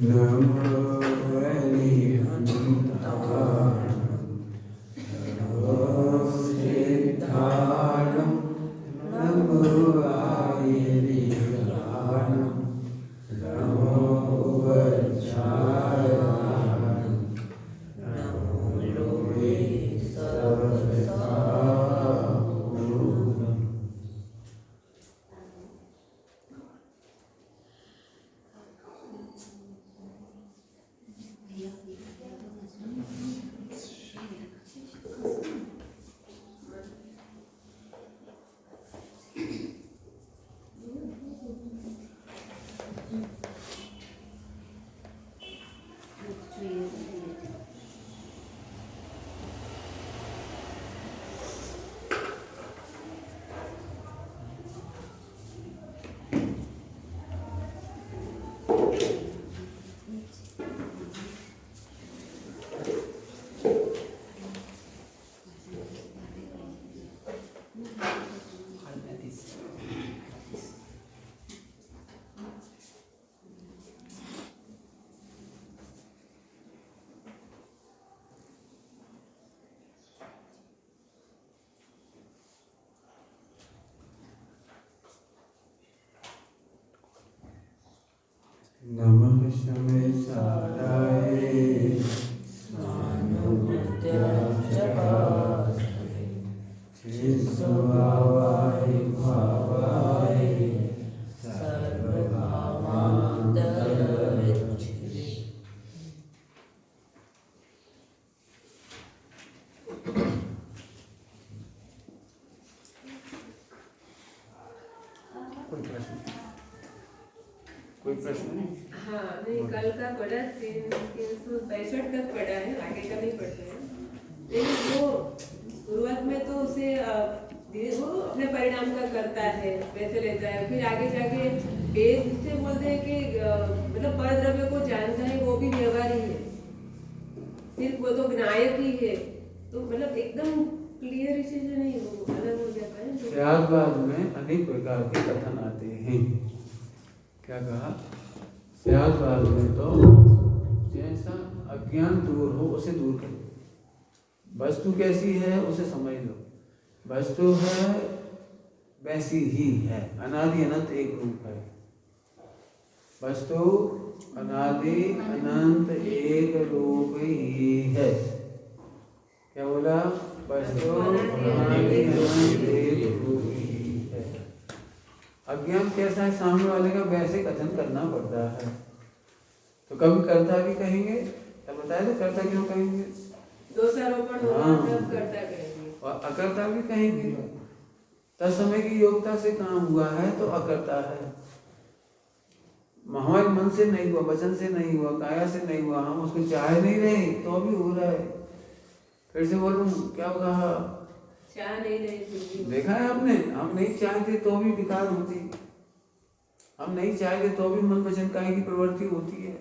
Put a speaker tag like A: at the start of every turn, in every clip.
A: नमो वैरिहन्तारणं नमो सिद्धारणं नमो आयरिहारणं नमो वज्रायणं नमो लोहे सर्वसाहूणम्। नमः शमेशाय स्नानमध्याचकास्ते चित्स्वभावाय भावाय सर्वभावान्तरविच्छिदे। कोई प्रश्न नहीं?
B: हाँ नहीं, कल का पढ़ा 365 तक पढ़ा है, आगे का नहीं पढ़ते हैं। लेकिन वो शुरुआत में तो उसे वो अपने परिणाम का करता है, वैसे लेता है, फिर आगे जाके वेद इससे बोलते हैं कि मतलब परद्रव्य को जानता है, वो भी व्यवहार ही है, सिर्फ वो तो नायक ही है, तो मतलब एकदम क्लियर इसे जो नहीं, वो अलग हो जाता है।
A: त्यागवाद में अनेक प्रकार के कथन आते हैं। क्या कहा? त्यागवाद में तो जैसा अज्ञान दूर हो उसे दूर करो, वस्तु कैसी है उसे समझ लो, वस्तु है वैसी ही है, अनादि अनंत एक रूप है, वस्तु अनादि अनंत एक रूप ही है। क्या बोला? वस्तु अनादि अनंत एक रूप ही है। अज्ञान कैसा है सामने वाले का, वैसे कथन करना पड़ता है। तो कभी कर्ता भी कहेंगे, तब बताया तो कर्ता क्यों कहेंगे?
B: दोषारोपण होगा तब कर्ता कहेंगे,
A: और अकर्ता भी कहेंगे। तत्समय की योग्यता से काम हुआ है तो अकर्ता है। हमारे मन से नहीं हुआ, वचन से नहीं हुआ, काया से नहीं हुआ, हम उसको चाह नहीं रहे तो भी हो रहा है। फिर से बोलूं, क्या कहा?
B: चाह नहीं रहे।
A: देखा है आपने, हम नहीं चाहते तो भी विकार होती, हम नहीं चाहते तो भी मन वचन काया की प्रवृत्ति होती है।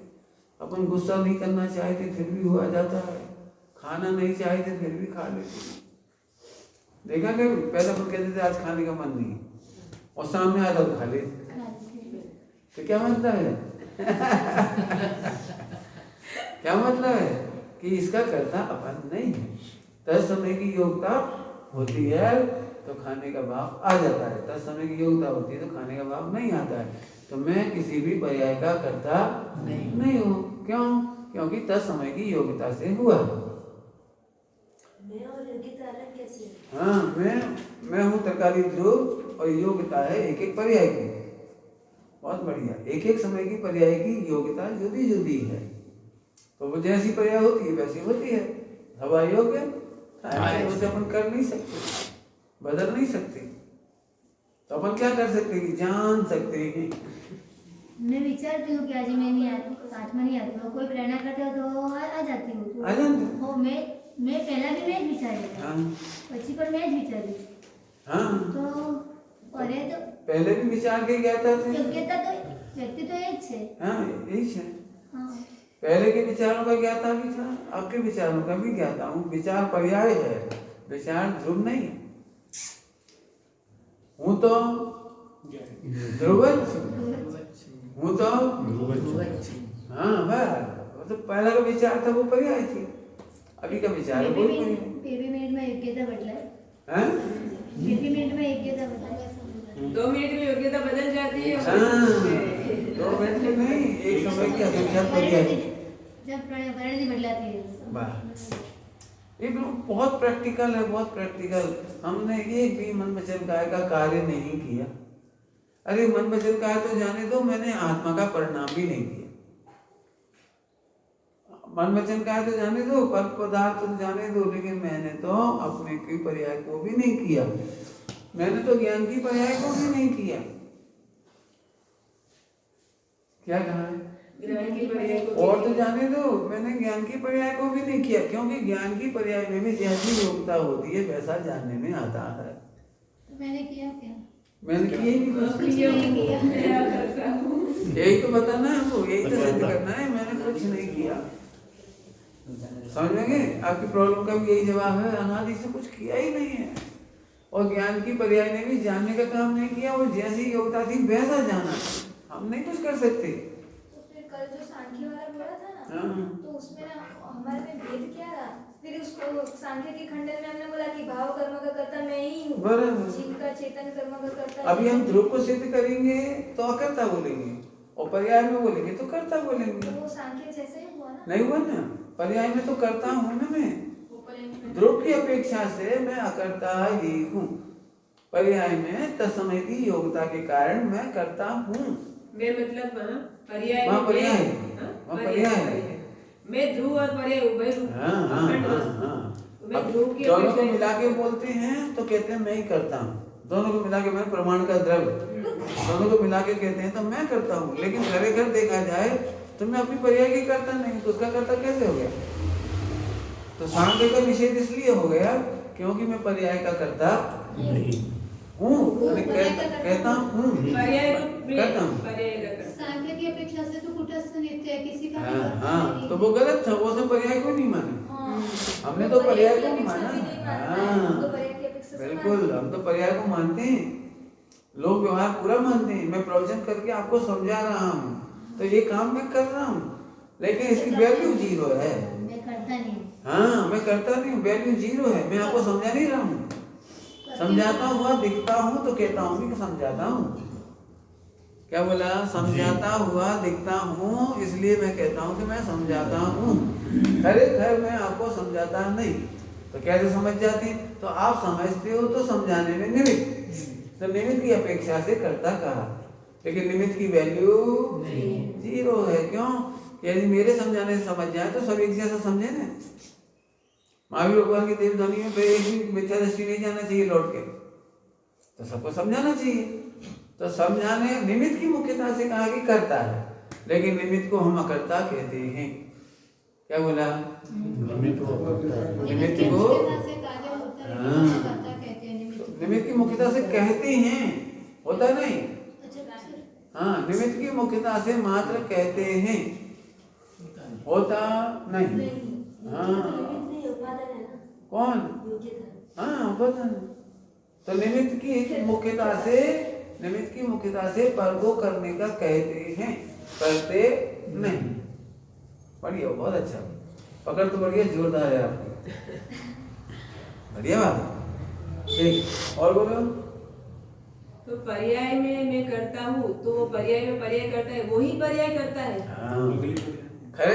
A: अपन गुस्सा नहीं करना चाहते फिर भी हुआ जाता है, खाना नहीं चाहते फिर भी खा लेते। देखा क्या? पहले अपन कहते थे आज खाने का मन नहीं, और सामने आया तो खा ले, तो क्या मतलब है? क्या मतलब है कि इसका कर्ता अपन नहीं है। तत्समय की योग्यता होती है तो खाने का भाव आ जाता है, तत्समय की योग्यता होती है तो खाने का भाव नहीं आता है। तो मैं किसी भी पर्याय का कर्ता नहीं हूँ। क्यों? क्योंकि तत्समय की योग्यता से हुआ।
C: मैं और योग्यता अलग कैसे?
A: हाँ, मैं हूँ तरकारी ध्रुव और योग्यता है एक एक पर्याय की। बहुत बढ़िया, एक एक समय की पर्याय की योग्यता जुदी जुदी है, तो वो जैसी पर्याय होती है वैसी होती है। हवा योग्य उसे अपन कर नहीं सकते, बदल नहीं सकते, तो अपन क्या कर सकते कि जान सकते हैं।
D: मैं विचारती हूँ कि आज मैं नहीं आती, आत्मा नहीं आती, कोई प्रेरणा करते हो तो आ जाती हूँ।
A: आ जाती
D: हो मैं पहला भी मैं विचारी था, પછી પણ मैं विचारी।
A: हाँ,
D: तो परे तो
A: पहले भी विचार के ज्ञाता थे।
D: योग्यता तो व्यक्ति तो एक है।
A: हाँ, यही है।
D: हाँ,
A: पहले के विचारों का ज्ञाता भी था, आपके विचारों का भी ज्ञाता हूँ। विचार पर्याय है, विचार ध्रुव नहीं। हूँ तो ध्रुवज, हूँ तो हाँ बस वो तो पहला का विचार था वो पर्याय थी, अभी का विचार है वो पर्याय।
D: फिर भी मिनट में योग्यता बदलाए,
A: हाँ?
D: फिर भी मिनट में योग्यता बदलाए।
B: 2 मिनट में योग्यता बदल जाती है।
A: हाँ, 2 मिनट में नहीं, एक समय की असंख्यात पर्याय।
D: जब परिणति बदलाती है।
A: वाह, ये बिल्कुल बहुत प्रैक्टिकल है, बहुत प्रैक्टिकल। हमने एक भी मन वचन काया का कार्य नहीं किया। अरे मन वचन काया तो जाने दो, मैंने आत्मा का परिणाम भी नहीं किया। मन वचन काया तो जाने दो, पर पदार्थ तो जाने दो, लेकिन मैंने तो अपने की पर्याय को भी नहीं किया, मैंने तो ज्ञान की पर्याय को भी नहीं किया। क्या कहा है?
B: ज्ञान की पर्याय को
A: और तो जाने दो, मैंने ज्ञान की पर्याय को भी नहीं किया, क्योंकि ज्ञान की पर्याय में भी जैसी योग्यता होती है वैसा जानने में आता है।
D: तो मैंने किया क्या?
A: मैंने किया ही नहीं कुछ।
D: कुछ नहीं किया।
B: मैं करता हूँ।
A: यही तो बताना है हमको, यही तो सिद्ध करना है, मैंने कुछ नहीं किया। समझेंगे? आपकी प्रॉब्लम का भी यही जवाब है, अनादि से कुछ किया ही नहीं है। और ज्ञान की पर्याय ने भी जानने का काम नहीं किया, वो जैसी योग्यता थी वैसा जाना, हम नहीं कुछ कर सकते।
C: तो फिर कल जो सांख्य वाला बोला था ना,
A: हाँ।
C: तो उसमें ना हमारे में भेद क्या रहा? फिर उसको सांख्य के खंडन में हमने बोला कि भाव कर्म का कर्ता मैं ही हूँ,
A: बराबर।
C: जीव का चेतन कर्म का कर्ता।
A: अभी हम ध्रुव को सिद्ध करेंगे तो अकर्ता बोलेंगे, और पर्याय में बोलेंगे तो कर्ता बोलेंगे।
C: तो वो सांख्य जैसे ही हुआ ना।
A: नहीं हुआ ना, पर्याय में तो करता हूँ ना मैं, ध्रुव की अपेक्षा से मैं अकर्ता ही हूँ। पर्याय में तत्समय की योग्यता के कारण मैं करता हूँ।
B: मैं मतलब वहाँ पर्याय
A: वहाँ
B: में
A: पर्याय है,
B: हाँ,
A: वहाँ पर्याय है।
B: मैं ध्रुव और पर्याय उभय रूप
A: हाँ हाँ
B: अखंड
A: हाँ
B: वस्तु।
A: हाँ।
B: मैं
A: अब
B: ध्रुव की
A: दोनों को
B: अपेक्षा
A: मिला के बोलते हैं तो कहते हैं मैं ही करता हूँ, दोनों को मिला के, मैं प्रमाण का द्रव्य, दोनों को मिला के कहते हैं तो मैं करता हूँ। लेकिन घरे घर देखा जाए तो मैं अपनी पर्याय की करता नहीं, तो उसका करता कैसे हो गया? तो सांख्य का निषेध इसलिए हो गया क्योंकि मैं पर्याय का करता हूँ, कहता हूँ,
B: पर्याय रूप में
A: करता हूँ।
B: पर्याय का कर्ता।
D: सांख्य की अपेक्षा से तो कुटस्थ नित्य है, किसी का भी
A: हाँ
D: कर्ता
A: हाँ,
D: नहीं
A: तो
D: है।
A: वो गलत था, वो सब पर्याय को नहीं माने।
C: हाँ।
A: हमने तो पर्याय को
C: की
A: माना।
C: अपेक्षा भी नहीं मानता है, हम तो पर्याय की अपेक्षा से
A: बिल्कुल,
C: मानते हैं।
A: हम तो पर्याय को मानते हैं, लोग व्यवहार पूरा मानते हैं। मैं प्रवचन करके आपको समझा रहा हूँ तो ये काम मैं कर रहा हूँ, लेकिन इसकी वैल्यू 0 है।
D: मैं करता नहीं।
A: हाँ, मैं करता नहीं हूँ, वैल्यू 0 है। मैं आपको समझा नहीं रहा हूँ, समझाता हुआ दिखता हूँ तो कहता हूँ कि समझाता हूँ। क्या बोला? समझाता हुआ दिखता हूँ, इसलिए मैं कहता हूँ कि मैं समझाता हूँ। खैर मैं आपको समझाता नहीं तो कैसे समझ जाते हैं? तो आप समझते हो तो समझाने में निमित्त, तो निमित्त की अपेक्षा से करता कहा, लेकिन निमित्त की वैल्यू 0 है। क्यों? यदि मेरे समझाने से समझ जाए तो सब एक जैसा समझे ना। महावीर भगवान की देव ध्वनि में फिर एक भी मिथ्या दृष्टि नहीं जाना चाहिए लौट के, तो सबको समझाना चाहिए। तो समझाने निमित्त की मुख्यता से कहा कि करता है, लेकिन निमित्त को हम अकर्ता कहते हैं। क्या बोला? निमित्त को निमित्त की मुख्यता से कहते हैं, होता नहीं। हाँ, निमित्त की मुख्यता से मात्र कहते हैं, होता नहीं। हाँ, कौन? हाँ, उपादान। तो निमित्त की मुख्यता से पर को करने का कहते हैं, करते नहीं। बढ़िया, बहुत अच्छा, पकड़ तो बढ़िया, जोरदार है आपकी, बढ़िया बात है। ठीक, और बोलो।
B: तो पर्याय में मैं करता हूँ, तो वो पर्याय में पर्याय करता है, वही पर्याय करता है।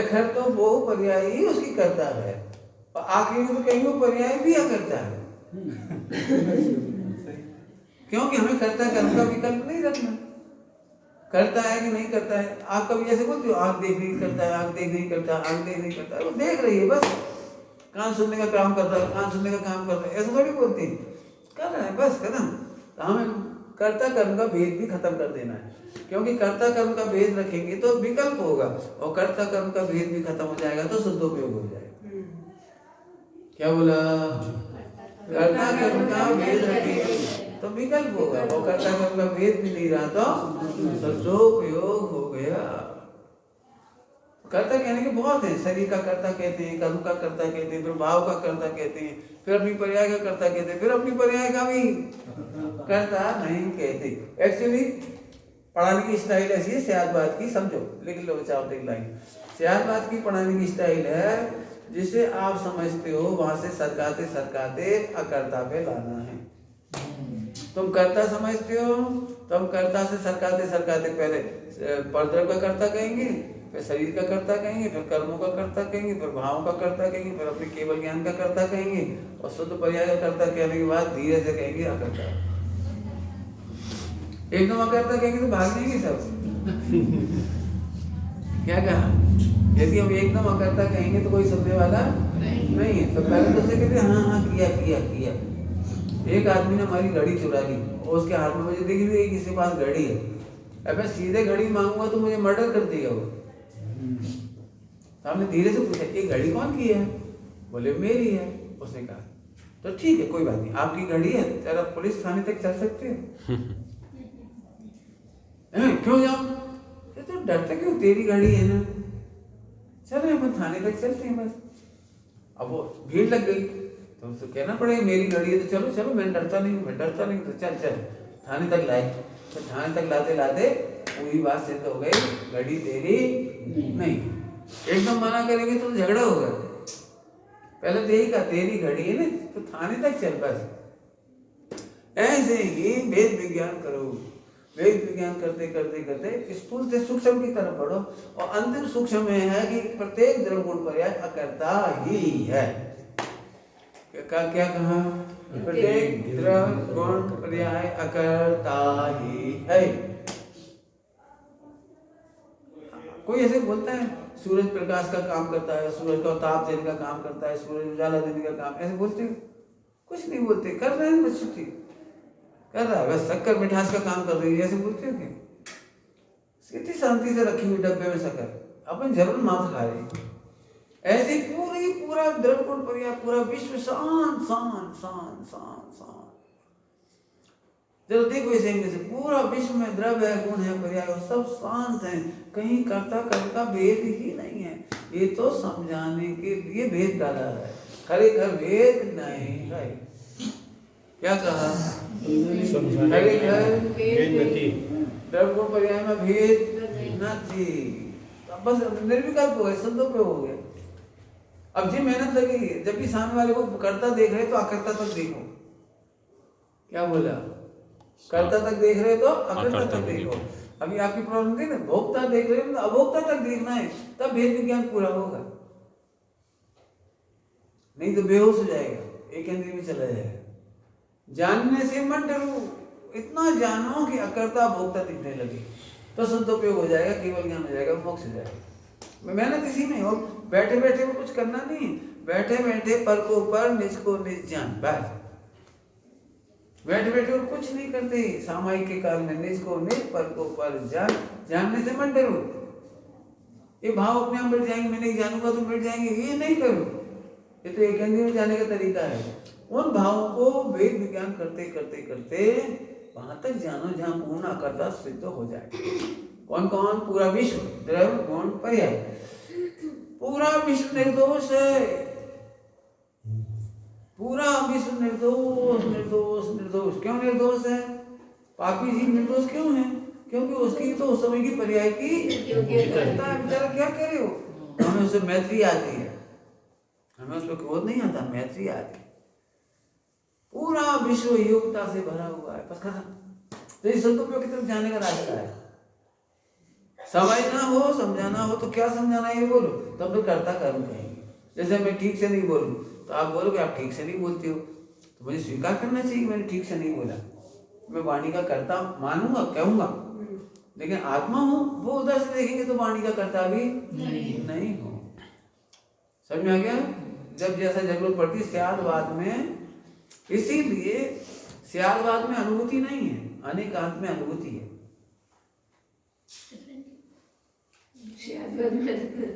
A: खैर तो वो पर्याय ही उसकी करता है, और आखिर में तो कहीं वो पर्याय भी करता है। क्योंकि हमें कर्ता कर्म का विकल्प नहीं रखना, करता है कि नहीं करता है। आप कभी ऐसे बोलते हो आँख देख नहीं करता है, आँख देख नहीं करता, आँख देख नहीं करता है, वो देख रही है बस। कान सुनने का काम करता है, कान सुनने का काम करता है, ऐसा थोड़ी बोलते हैं, कर रहा है बस, खत्म। तो हमें कर्ता कर्म का भेद भी खत्म कर देना है, क्योंकि कर्ता कर्म का भेद रखेंगे तो विकल्प होगा, और कर्ता कर्म का भेद भी खत्म हो जाएगा तो शुद्धोपयोग हो जाएगा। क्या बोला? कर्ता कर्म का भेद रखेंगे तो विकल्प होगा, और कर्ता कर्म का भेद भी नहीं रहा तो शुद्धोपयोग हो गया। कर्ता कहने के बहुत है, शरीर का कर्ता कहते हैं, कर्म का कर्ता कहते हैं, फिर भाव का कर्ता कहते हैं, फिर अपनी पर्याय का कर्ता कहते हैं, फिर अपनी पर्याय का भी कर्ता नहीं कहते। पढ़ाने की स्टाइल ऐसी है स्यादवाद की, समझो, लिख लो चाहो एक लाइन। स्यादवाद की पढ़ाने की स्टाइल है जिसे आप समझते हो वहां से सरकाते सरकाते अकर्ता पे लाना है। तुम कर्ता समझते हो तो हम कर्ता से सरकाते सरकाते पहले परद्रव का कर्ता कहेंगे, फिर शरीर का कर्ता कहेंगे, फिर कर्मों का कर्ता कहेंगे, फिर भावों का कर्ता कहेंगे, फिर अपने केवल ज्ञान का कर्ता कहेंगे, और शुद्ध पर्याय का कर्ता कहने के बाद धीरे से कहेंगे अकर्ता। एकदम अकर्ता कहेंगे तो भाग जाएंगे सब। क्या कहा? यदि हम एकदम अकर्ता कहेंगे तो कोई सुनने वाला नहीं है। तो पहले तो उसे कहते हाँ हाँ किया किया किया। एक आदमी ने हमारी घड़ी चुरा ली और उसके हाथ में मुझे दिख रही है किसी के पास घड़ी है, अब मैं सीधे घड़ी मांगूंगा तो मुझे मर्डर कर देगा वो। तो हमने धीरे से पूछा ये घड़ी कौन की है? बोले मेरी है। उसने कहा तो ठीक है कोई बात नहीं, आपकी घड़ी है तेरा पुलिस थाने तक चल सकते हो? क्यों जाओ? तो डरते क्यों? तेरी गाड़ी है ना, चलो हम थाने तक चलते हैं बस। अब वो भीड़ लग गई तो उसको कहना पड़ेगा मेरी गाड़ी है तो चलो चलो, मैं डरता नहीं, मैं डरता नहीं, तो चल चल थाने तक लाए। तो थाने तक लाते लाते पूरी बात सिद्ध हो गई, गाड़ी तेरी नहीं। एकदम मना करेंगे तो झगड़ा होगा। पहले तो यही कहा तेरी घड़ी है ना तो थाने तक चल बस। ऐसे ही वेद विज्ञान करो, वेद विज्ञान करते करते करते स्थूल से सूक्ष्म की तरफ बढ़ो, और अंतिम सूक्ष्म में है कि प्रत्येक द्रव्य गुण पर्याय अकर्ता ही है। क्या कहा? प्रत्येक द्रव्य गुण पर्याय अकर्ता ही है। कोई ऐसे बोलता है सूरज प्रकाश का काम करता है, सूरज का ताप देने का काम करता है, सूरज उजाला देने का काम, ऐसे बोलते हो? कुछ नहीं बोलते, कर रहे हैं बस, छुट्टी कर रहा है बस, शक्कर मिठास का काम कर रही है, ऐसे बोलते हो क्या? कितनी शांति से रखी हुई डब्बे में शक्कर, अपन जरूर मात खा रहे। ऐसे पूरा द्रव्य गुण पर्याय पूरा विश्व शांत शांत शांत शांत शांत। जब देखो इसे पूरा विश्व में द्रव्य है, गुण है, पर्याय और सब शांत है, कहीं कर्ता कर्ता भेद ही नहीं है। ये तो समझाने के लिए भेद डाला है, खरेखर भेद नहीं है। क्या कहा? खरेखर द्रव्य गुण पर्याय में भेद नहीं, बस निर्विकल्प हो गए, सदुपयोग हो गए। अब जी मेहनत लगेगी, जब भी सामने वाले को कर्ता देख रहे तो अकर्ता तक देखो। क्या बोला? कर्ता तक देख रहे तो अकर्ता तक देखो। अभी आपकी प्रॉब्लम थी ना, भोक्ता देख रहे हो तो अभोक्ता तक देखना है, तब भेद विज्ञान पूरा होगा। नहीं तो बेहोश हो जाएगा, एक इंद्रिय में चला जाएगा। जानने से मत डरो, इतना जानो कि अकर्ता भोक्ता दिखने लगे तो सदुपयोग हो जाएगा, केवल ज्ञान हो जाएगा, मोक्ष हो जाएगा। मेहनत इसी में, और बैठे बैठे में कुछ करना नहीं, बैठे बैठे पर को पर निज को निज जान, बस बैठे बैठे और कुछ नहीं करते। सामायिक के काल में निज को निज, पर को पर जान, जानने से मत डरो। ये भाव अपने आप मिट जाएंगे, मैं नहीं जानूंगा तो मिट जाएंगे, ये नहीं करो। ये तो एक में जाने का तरीका है। उन भावों को वेद विज्ञान करते करते करते वहां तक जानो जहां पूर्ण अकर्ता सिद्ध हो जाए। कौन कौन? पूरा विश्व द्रव्य गुण पर्याय, पूरा विश्व निर्दोष है, पूरा विश्व निर्दोष निर्दोष निर्दोष। क्यों निर्दोष है? पापी जीव निर्दोष क्यों है? क्योंकि उसकी तो उस समय की पर्याय की करता है। बेचारा क्या करे हो, हमें उससे मैत्री आती है, हमें उस पर क्रोध नहीं आता, मैत्री आती है। पूरा विश्व योग्यता से भरा हुआ है, बस खत्म। तो इस सदुपयोग की तरफ जाने का रास्ता है। समझना हो, समझाना हो तो क्या समझाना है ये बोलो, तब तो कर्ता कर्म कहेंगे। जैसे मैं ठीक से नहीं बोलूं तो आप बोलोगे आप ठीक से नहीं बोलते हो, तो मुझे स्वीकार करना चाहिए कि मैंने ठीक से नहीं बोला। मैं वाणी का कर्ता मानूंगा, कहूंगा, लेकिन आत्मा हूं वो उधर से देखेंगे तो वाणी का कर्ता भी नहीं हो। समझ में आ गया? जब जैसा जरूरत पड़ती स्यादवाद में, इसीलिए स्यादवाद में अनुभूति नहीं है, अनेकांत में अनुभूति है।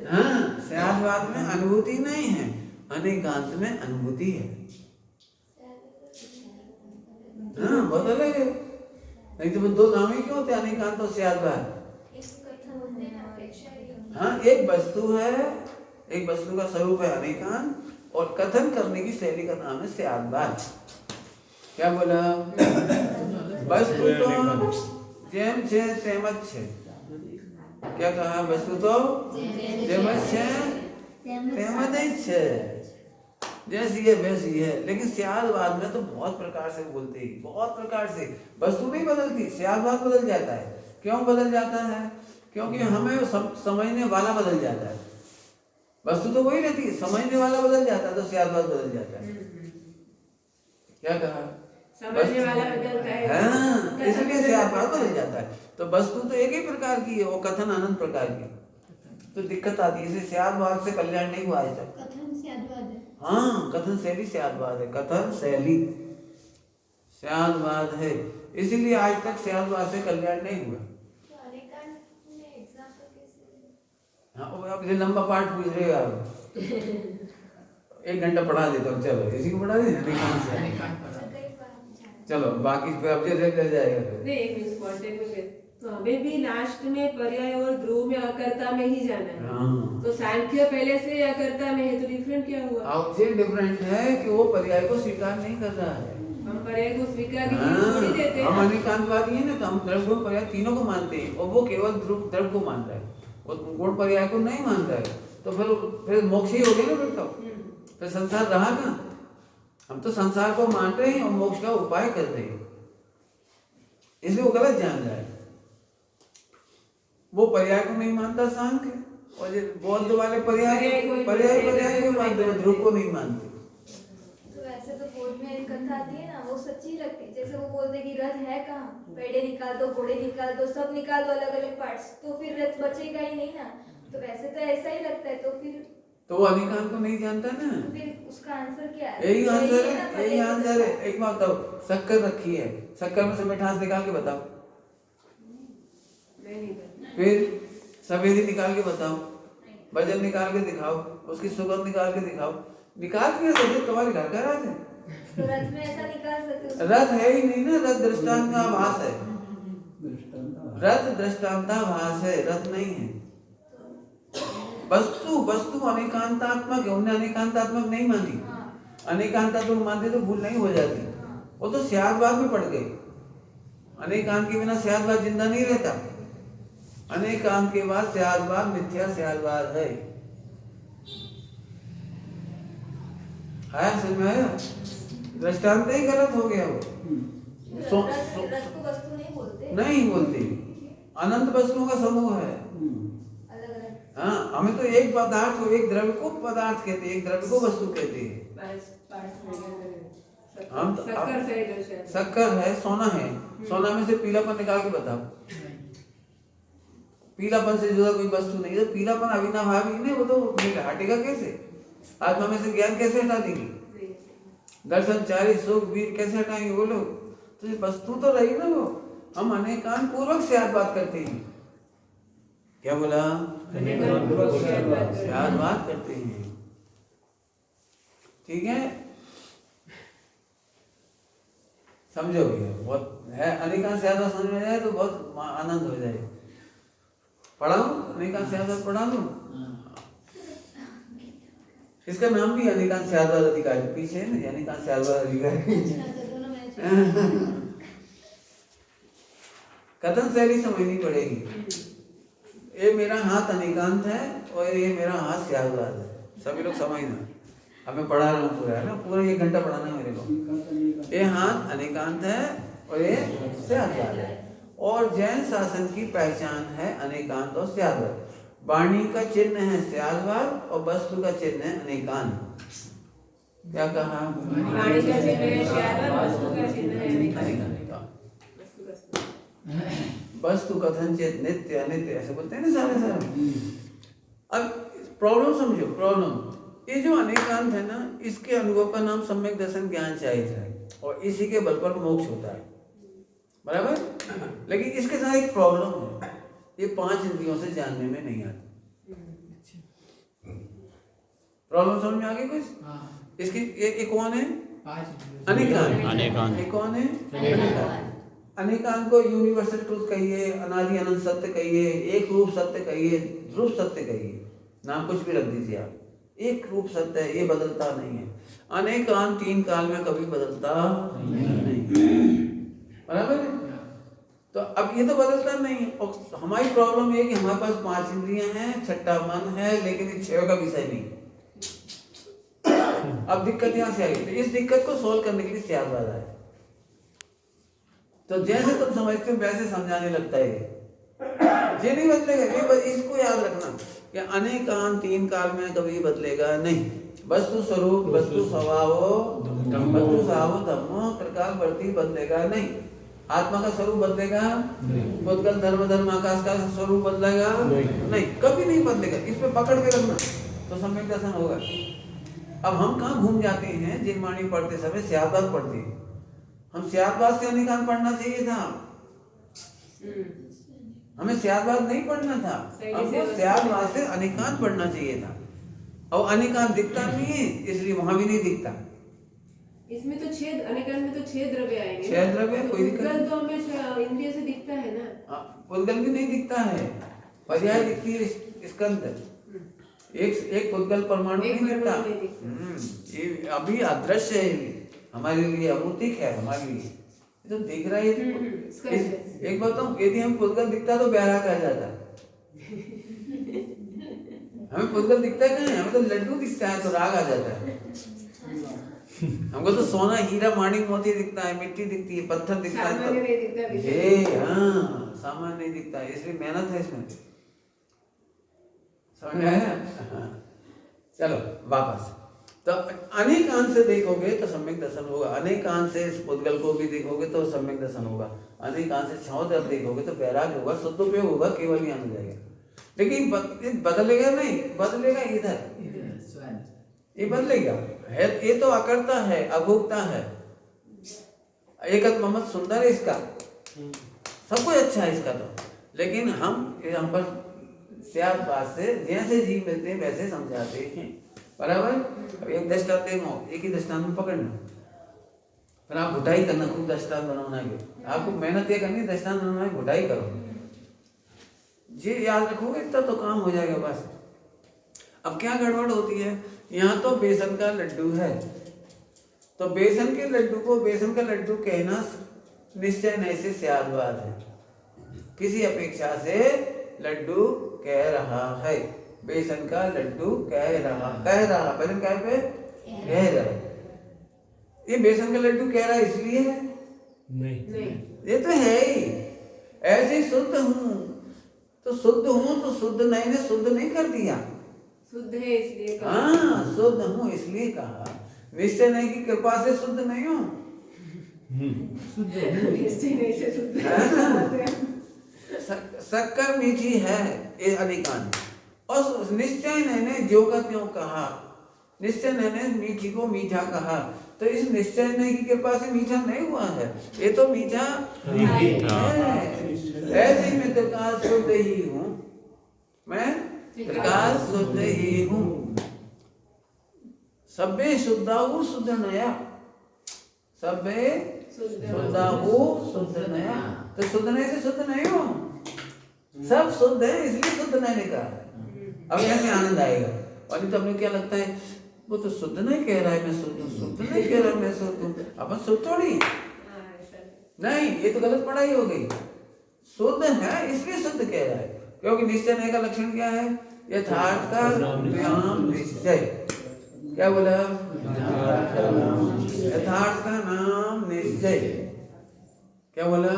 A: हाँ, स्यादवाद में अनुभूति नहीं है, अनेकांत में अनुभूति है। हाँ, बहुत अलग है। नहीं तो दो नाम ही क्यों होते, अनेकांत और स्यादवाद? हाँ, एक वस्तु है, एक वस्तु का स्वरूप है अनेकांत, और कथन करने की शैली का नाम है स्यादवाद। क्या बोला? वस्तु तो જેમ છે તેમ જ છે. क्या कहा? वस्तु तो જેમ જ છે તેમ જ છે, जैसी है वैसी है. लेकिन स्यादवाद में तो बहुत प्रकार से बोलते हैं, बहुत प्रकार से. वस्तु नहीं बदलती, स्यादवाद बदल जाता है. क्यों बदल जाता है? क्योंकि हमें समझने वाला बदल जाता है. वस्तु तो वही रहती है, समझने वाला बदल जाता है तो स्यादवाद बदल जाता है. क्या कहा?
B: समझने वाला बदलता है.
A: हाँ, इसलिए स्यादवाद बदल जाता है. तो वस्तु तो एक ही प्रकार की है, वो कथन अनंत प्रकार की. तो दिक्कत आती है. इसे स्यादवाद से कल्याण नहीं हुआ आज तक.
D: कथन स्यादवाद है.
A: हाँ, कथन शैली स्यादवाद है. कथन शैली स्यादवाद है, इसीलिए आज तक स्यादवाद से कल्याण नहीं हुआ. हाँ, अब ये लंबा पाठ पूछ रहे हो आप. 1 घंटा पढ़ा देता हूँ. चलो इसी को पढ़ा दें. चलो बाकी पे अब रह जाएगा.
B: नहीं, एक मिनट कांटेक्ट में. तो हमें भी लास्ट में पर्याय और ध्रुव में अकर्ता में ही जाना है.
A: हाँ,
B: तो सांख्य पहले से अकर्ता में है, तो डिफरेंट क्या हुआ?
A: अब ये डिफरेंट है कि वो पर्याय को स्वीकार नहीं कर रहा है.
B: हम पर्याय को स्वीकार
A: हाँ,
B: नहीं देते हैं.
A: हम अनेकांतवादी हैं ना, तो हम द्रव्य गुण पर्याय तीनों को मानते हैं, और वो केवल द्रव्य को मान रहा है, वो गुण पर्याय को नहीं मान रहा है. तो फिर मोक्ष ही हो गया ना. फिर संसार रहा कहाँ? हम तो संसार को मान रहे हैं और मोक्ष का उपाय कर रहे हैं, इसलिए वो गलत जान रहा है. वो पर्याय को नहीं मानता सांख्य, और ये बौद्ध वाले पर्याय को मानते हैं, ध्रुव को नहीं मानते.
C: तो वैसे तो बोर्ड में एक कथा आती है ना, वो सच्ची लगती है. जैसे वो बोलते कि रथ है कहाँ, पेड़े निकाल दो, घोड़े निकाल दो, सब निकाल दो अलग अलग पार्ट्स, तो फिर रथ बचेगा ही नहीं ना. तो वैसे तो ऐसा ही लगता है. तो फिर
A: तो वो अनेकांत को नहीं जानता ना.
C: फिर उसका आंसर क्या है?
A: यही आंसर
C: ना,
A: है, यही आंसर है. एक बात बताओ, शक्कर रखी है, शक्कर में से मिठास निकाल के बताओ.
B: नहीं.
A: फिर सफेदी निकाल के बताओ, वजन निकाल के दिखाओ, उसकी सुगंध निकाल के दिखाओ. निकाल के सही तुम्हारे घर का राज है.
C: तो रथ में ऐसा निकाल सकते हो?
A: रथ है ही नहीं ना, रथ दृष्टांताभास है. रथ दृष्टांताभास है, रथ नहीं है. वस्तु अनेकांतात्मक है, उन्हें अनेकांतात्मक नहीं मानी. अनेकांतात्मक मानते तो भूल नहीं हो जाती. वो तो स्यादवाद में पड़ गए. अनेकांत के बिना स्यादवाद जिंदा नहीं रहता. अनेकांत के बाद स्यादवाद मिथ्या स्यादवाद है. आया समझ में आया? दृष्टांत ही गलत हो गया. वो
C: रथ को वस्तु नहीं बोलते.
A: नहीं बोलते, अनंत वस्तुओं का समूह है.
C: अलग अलग.
A: हाँ, हमें तो एक पदार्थ को, एक द्रव्य को पदार्थ कहते हैं, एक द्रव्य को वस्तु कहते हैं. हम तो
B: शक्कर से दर्शन.
A: शक्कर है, सोना है, सोना में से पीलापन निकाल के बताओ. पीलापन से जुड़ा कोई वस्तु नहीं है. पीलापन अविनाभावी नहीं, वो तो हटेगा कैसे? आत्मा में से ज्ञान कैसे हटा देंगे? दर्शन चारि सुख वीर कैसे हटाएंगे वो लोग? तो ये वस्तु तो रही ना वो. हम अनेकांत पूर्वक स्यादवाद करते हैं. क्या बोला? स्यादवाद करते हैं. ठीक है, समझो भैया. बहुत है अनेकांत स्यादवाद समझ में जाए तो बहुत आनंद हो जाए. पढ़ाऊं अनेकांत स्यादवाद पढ़ा दूं? इसका नाम भी अनेकांत स्यादवाद अधिकारी पीछे है ना, अनेकांत स्यादवाद अधिकारी. कथन शैली समझनी पड़ेगी. ये मेरा हाथ अनेकांत है और ये मेरा हाथ स्यादवाद है. सभी लोग समझना. अब मैं पढ़ा रहा हूँ पूरा, है ना, पूरा 1 घंटा पढ़ाना है मेरे को. ये हाथ अनेकांत है और ये स्यादवाद है. और जैन शासन की पहचान है अनेकांत और स्यादवाद. वाणी का चिन्ह है स्यादवाद और वस्तु का चिन्ह है अनेकांत. क्या कहा?
B: वाणी का चिन्ह है स्यादवाद, वस्तु का चिन्ह है अनेकांत.
A: वस्तु कथनचित नित्य अनित्य ऐसे बोलते हैं ना सारे. अब प्रॉब्लम समझो. प्रॉब्लम ये जो अनेकांत है ना, इसके अनुभव का नाम सम्यक दर्शन ज्ञान चाहिए है, और इसी के बल पर मोक्ष होता है. बराबर. लेकिन इसके साथ एक प्रॉब्लम है, ये 5 इंद्रियों से जानने में नहीं आता. प्रॉब्लम समझ में आ गई कुछ? इसकी ये कौन है? अनेकांत. ये कौन है? अनेकांत. अनेकांत को यूनिवर्सल ट्रूथ कहिए, अनादि अनंत सत्य कहिए, एक रूप सत्य कहिए, ध्रुव सत्य कहिए, नाम कुछ भी रख दीजिए आप. एक रूप सत्य है, ये बदलता नहीं है. अनेकांत 3 काल में कभी बदलता नहीं. बराबर है. तो अब ये तो बदलता नहीं है। और हमारी प्रॉब्लम ये है कि हमारे पास 5 इंद्रियां हैं, छठा मन है, लेकिन इस 6 का विषय नहीं। अब दिक्कत यहाँ से आई। तो इस दिक्कत को सोल्व करने के लिए स्यादवाद आया। तो जैसे तुम समझते हो वैसे समझाने लगता है ये नहीं बदलेगा। ये इसको याद रखना कि अनेकान 3 काल में कभी बदलेगा नहीं। वस्तु स्वरूप, वस्तु स्वभाव, वस्तु स्वभाव धर्मो त्रिकाल वर्ती बदलेगा नहीं। आत्मा का स्वरूप बदलेगा पुद्गल धर्म धर्म आकाश का स्वरूप बदलेगा नहीं, कभी नहीं बदलेगा। इस पे पकड़ के रखना तो सम्यक दर्शन होगा। अब हम कहाँ घूम जाते हैं? जिनवाणी पढ़ते समय स्यादवाद पढ़ते हैं। हम स्यादवाद से अनेकान पढ़ना चाहिए था, हमें स्यादवाद नहीं पढ़ना था, हमको स्यादवाद से अनेकान पढ़ना चाहिए था। और अनेकान दिखता नहीं है, इसलिए वहां भी नहीं दिखता।
B: इसमें तो 6 अनेकान में तो 6 द्रव्य आएंगे।
A: 6 द्रव्य कोई दिक्कत
B: पुद्गल तो हमें इंद्रिय से दिखता है ना।
A: पुद्गल भी नहीं दिखता है, पर्याय दिखती है इसके अंदर। एक पुद्गल परमाणु नहीं दिखता। ये अभी अदृश्य है, हमारे लिए अमूर्तिक है, हमारे लिए तो दिख रहा है। एक बात तो यदि हम पुद्गल दिखता तो बैराग आ जाता। हमें पुद्गल दिखता कहाँ है? हमें तो लड्डू दिखता है तो राग आ जाता है। हमको तो सोना हीरा माणिक मोती दिखता है, मिट्टी दिखती है, पत्थर दिखता है,
B: सामान्य नहीं दिखता।
A: ये हाँ सामान्य नहीं दिखता है, इसलिए मेहनत है इसमें। समझ में आया? चलो वापस। तो अनेकांत से देखोगे तो सम्यक दर्शन होगा, अनेकांत से इस पुद्गल को भी देखोगे तो सम्यक दर्शन होगा, अनेकांत से छाव तरफ देखोगे तो वैराग्य होगा, सदुपयोग होगा, केवल ज्ञान हो जाएगा। लेकिन बदलेगा नहीं, बदलेगा इधर, ये बदलेगा है। ये तो अकर्ता है, अभोक्ता है। एक ममत सुंदर है इसका, सब कुछ अच्छा है इसका तो, लेकिन हम पर स्यादवाद से जैसे जीव मिलते हैं वैसे समझाते हैं। बराबर? अब एक दृष्टांत देखो, एक ही दृष्टांत में पकड़ना, फिर आप घुटाई करना, खूब दृष्टांत बनाना है। आपको मेहनत ये करनी, दृष्टांत बनाना है, घुटाई करो। ये याद रखोगे इतना तो काम हो जाएगा बस। अब क्या गड़बड़ होती है? यहाँ तो बेसन का लड्डू है, तो बेसन के लड्डू को बेसन का लड्डू कहना निश्चय नहीं से स्यादवाद है। किसी अपेक्षा से लड्डू कह रहा है, बेसन का लड्डू कह रहा, बेसन क्या पे कह रहा है। ये बेसन का लड्डू कह रहा है इसलिए है
B: नहीं,
A: ये तो है ही। ऐसे शुद्ध हूँ तो शुद्ध हूँ, तो शुद्ध नहीं ने शुद्ध नहीं कर दिया,
B: शुद्ध है इसलिए कहा।
A: हाँ शुद्ध हूँ इसलिए कहा। निश्चय नहीं की कृपा से शुद्ध नहीं हूँ,
B: निश्चय नहीं से शुद्ध।
A: शक्कर मीठी है ये अधिकांश, और निश्चय ने जो का त्यों कहा, निश्चय ने मीठी को मीठा कहा, तो इस निश्चय नहीं की कृपा से मीठा नहीं हुआ है, ये तो मीठा है। ऐसे मैं त्रिकाल शुद्ध ही हूँ, मैं त्रिकाल शुद्ध ही हूँ। सभ्य शुद्धाहु शुद्ध नया, सभ्य शुद्धाहु शुद्ध नया। तो शुद्ध नहीं से शुद्ध नहीं हो, सब शुद्ध है इसलिए शुद्ध नहीं कहा। अब यहाँ में आनंद आएगा। और तो अपने क्या लगता है, वो तो शुद्ध नहीं कह रहा है मैं शुद्ध हूँ, शुद्ध नहीं कह रहा मैं शुद्ध हूँ, अपन शुद्ध थोड़ी नहीं, ये तो गलत पढ़ाई हो गई। शुद्ध है इसलिए शुद्ध कह रहा है, क्योंकि निश्चय नहीं का लक्षण क्या है? यथार्थ का नाम निश्चय। क्या बोला? यथार्थ का नाम निश्चय। क्या बोला?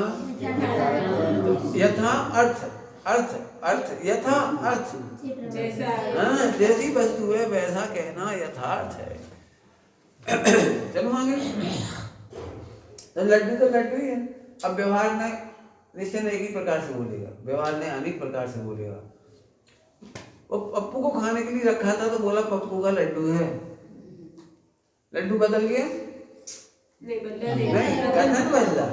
A: यथा अर्थ, अर्थ अर्थ यथा अर्थ,
B: जैसा
A: हाँ जैसी वस्तु है वैसा कहना यथार्थ है। चलो आगे। तो लड्डू ही है। अब व्यवहार में निश्चय ने एक ही प्रकार से बोलेगा, व्यवहार ने अनेक प्रकार से बोलेगा। वो पप्पू को खाने के लिए रखा था तो बोला पप्पू का लड्डू है, लड्डू बदल गया?
B: नहीं बदला
A: नहीं, कथन बदला।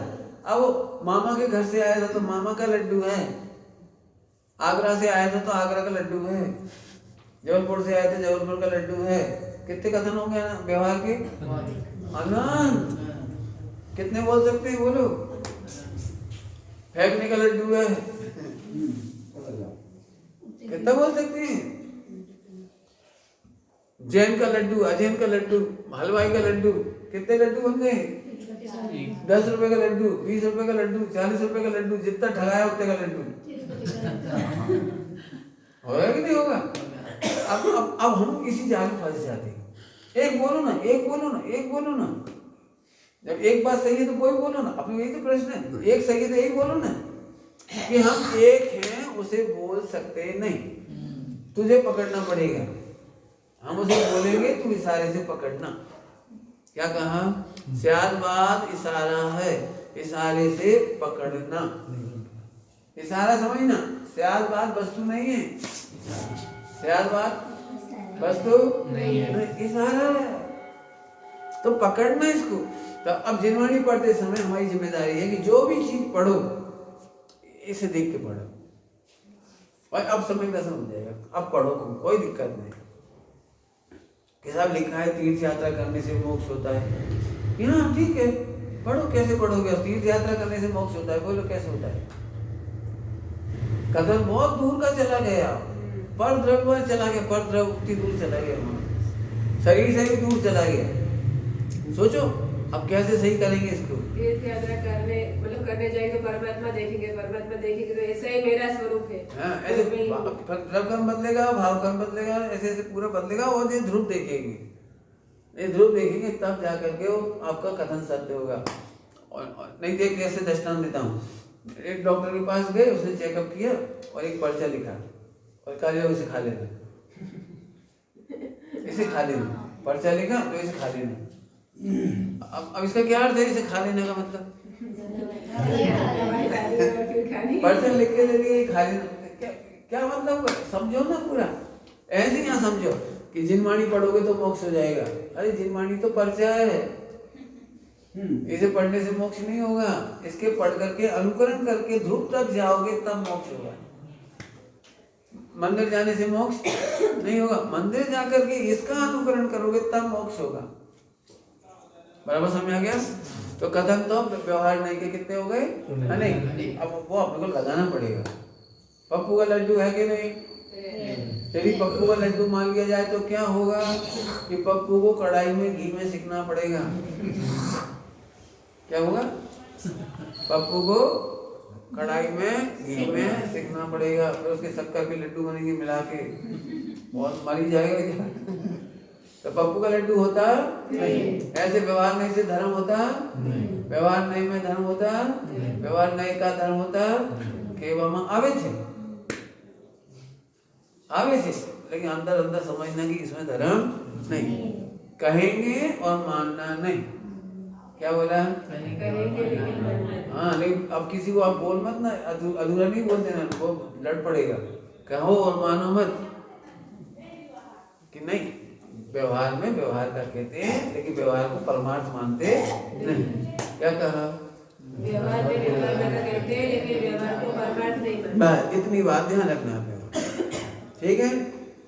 A: अब मामा के घर से आया था तो मामा का लड्डू है, आगरा से आया था तो आगरा का लड्डू है, जबलपुर से आया था जबलपुर का लड्डू है। कितने कथन हो गए ना व्यवहार के? अनंत। कितने बोल सकते हैं बोलो? फेंकने का लड्डू है, कितना बोल सकते हैं? जैन का लड्डू, अजैन का लड्डू, हलवाई का लड्डू, कितने लड्डू बन गए? 10 रुपए का लड्डू, 20 रुपए का लड्डू, 40 रुपए का लड्डू, जितना ठगाया उतने का लड्डू होगा कि नहीं होगा? अब हम इसी जाल में फंस जाते हैं। एक बोलो ना, एक बोलो ना, एक बोलो ना। जब एक बात सही है तो कोई बोलो ना। अपने यही तो प्रश्न है, एक सही है तो एक बोलो ना। कि हम एक हैं उसे बोल सकते नहीं, तुझे पकड़ना पड़ेगा। हम उसे बोलेंगे तू इशारे से पकड़ना। क्या कहा? स्यादवाद इशारा है, इशारे से पकड़ना। इशारा समझना, स्यादवाद वस्तु नहीं है, स्यादवाद वस्तु नहीं है, इशारा है। तो पकड़ना इसको। तो अब जिनवाणी पढ़ते समय हमारी जिम्मेदारी है कि जो भी चीज पढ़ो इसे देख के पढ़ो। और अब समझना समझ जाएगा, अब पढ़ो, कोई दिक्कत नहीं। कि साहब लिखा है तीर्थ यात्रा करने से मोक्ष होता है। हाँ ठीक है, पढ़ो। कैसे पढ़ोगे? तीर्थ यात्रा करने से मोक्ष होता है, बोलो कैसे होता है? कथन बहुत दूर का चला गया, पर द्रव्य चला गया, पर द्रव्य उतनी दूर चला गया, वहां शरीर से भी दूर चला गया। सोचो अब कैसे सही करेंगे इसको?
B: तीर्थ यात्रा करने मतलब करने जाएंगे तो परमात्मा देखेंगे, परमात्मा देखेंगे तो ऐसा ही मेरा स्वरूप है।
A: हाँ, ऐसे द्रव्य कर्म बदलेगा, भाव कर्म बदलेगा, ऐसे ऐसे पूरा बदलेगा। और ये ध्रुव देखेंगे, ये ध्रुव देखेंगे तब जाकर के वो आपका कथन सत्य होगा। और नहीं देख के ऐसे दृष्टांत देता हूँ। एक डॉक्टर के पास गए, उसने चेकअप किया और एक पर्चा लिखा और कहा इसे खा लेना, इसे खा लेना। पर्चा लिखा तो इसे खा लेना। अब इसका क्या अर्थ है इसे खा लेने का? मतलब पर्चा लिख के दे दिए खा लेना, क्या मतलब हुआ? समझो ना पूरा। ऐसे यहाँ समझो कि जिनवाणी पढ़ोगे तो मोक्ष हो जाएगा। अरे जिनवाणी तो पर्चा है, इसे पढ़ने से मोक्ष नहीं होगा। इसके पढ़ करके अनुकरण करके ध्रुव तक जाओगे तब मोक्ष होगा। मंदिर जाने से मोक्ष नहीं होगा, मंदिर जाकर के इसका अनुकरण करोगे तब मोक्ष होगा। बराबर समझ आ गया? तो कथन तो व्यवहार नहीं के कितने हो गए? नहीं। अब वो अपने को लगाना पड़ेगा। पप्पू का लड्डू है कि नहीं? यदि पप्पू का लड्डू मान लिया जाए तो क्या होगा कि पप्पू को कढ़ाई में घी में सिकना पड़ेगा। क्या होगा? पप्पू को कढ़ाई में घी में सिकना पड़ेगा, फिर उसके शक्कर के लड्डू बनेंगे मिला के, बहुत मरी जाएगा। तो पप्पू का लड्डू होता नहीं। ऐसे व्यवहार नहीं से धर्म होता नहीं, व्यवहार नहीं में धर्म होता, व्यवहार नहीं का धर्म होता केवल आवे थे, आवे थे। लेकिन अंदर अंदर समझना कि इसमें धर्म नहीं, कहेंगे और मानना नहीं। क्या बोला? हाँ, लेकिन अब किसी को आप बोल मत ना, अधूरा नहीं बोलते ना, वो लड़ पड़ेगा। कहो और मानो मत कि नहीं। व्यवहार में व्यवहार का कहते हैं, लेकिन व्यवहार को परमार्थ मानते नहीं। क्या कहा?
B: व्यवहार में व्यवहार का कहते हैं, लेकिन व्यवहार को परमार्थ नहीं मानते।
A: बस इतनी बात ध्यान रखना है। ठीक है?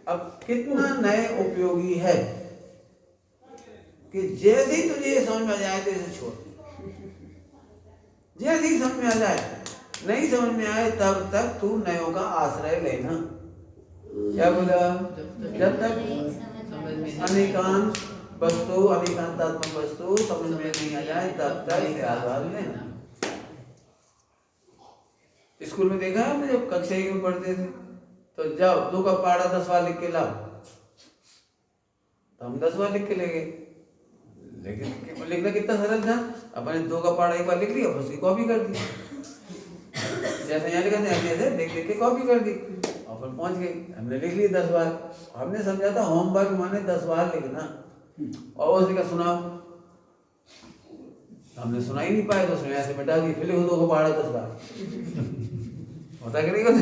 A: अब कितना नए उपयोगी है कि जैसे ही तुझे समझ में आ जाए तो इसे छोड़, जैसे ही समझ में आ जाए। नहीं समझ में आए तब तक तू नयों का आश्रय लेना। क्या बोला? जब तक अनेकांत वस्तु, अनेकांतात्मक वस्तु समझ में नहीं आ जाए तब तक स्यादवाद लेना। स्कूल में देखा है जब कक्षा में पढ़ते थे तो जाओ 2 का पहाड़ा 10 बार लिख के लाओ, तो हम 10 बार लिख के ले गए। लेकिन लिखना कितना सरल था, अपने 2 का पहाड़ा एक बार लिख लिया, उसकी कॉपी कर दी। जैसे यहाँ लिखा था ऐसे देख देख के कॉपी कर दी और फिर पहुंच गए। हमने लिख लिया 10 बार। हमने समझा था होमवर्क माने 10 बार लिखना, और उसने कहा सुनाओ। हमने सुना ही नहीं पाए तो उसने ऐसे मिटा दी, फिर लिखो 2 का पहाड़ा 10 बार। होता कि नहीं होता?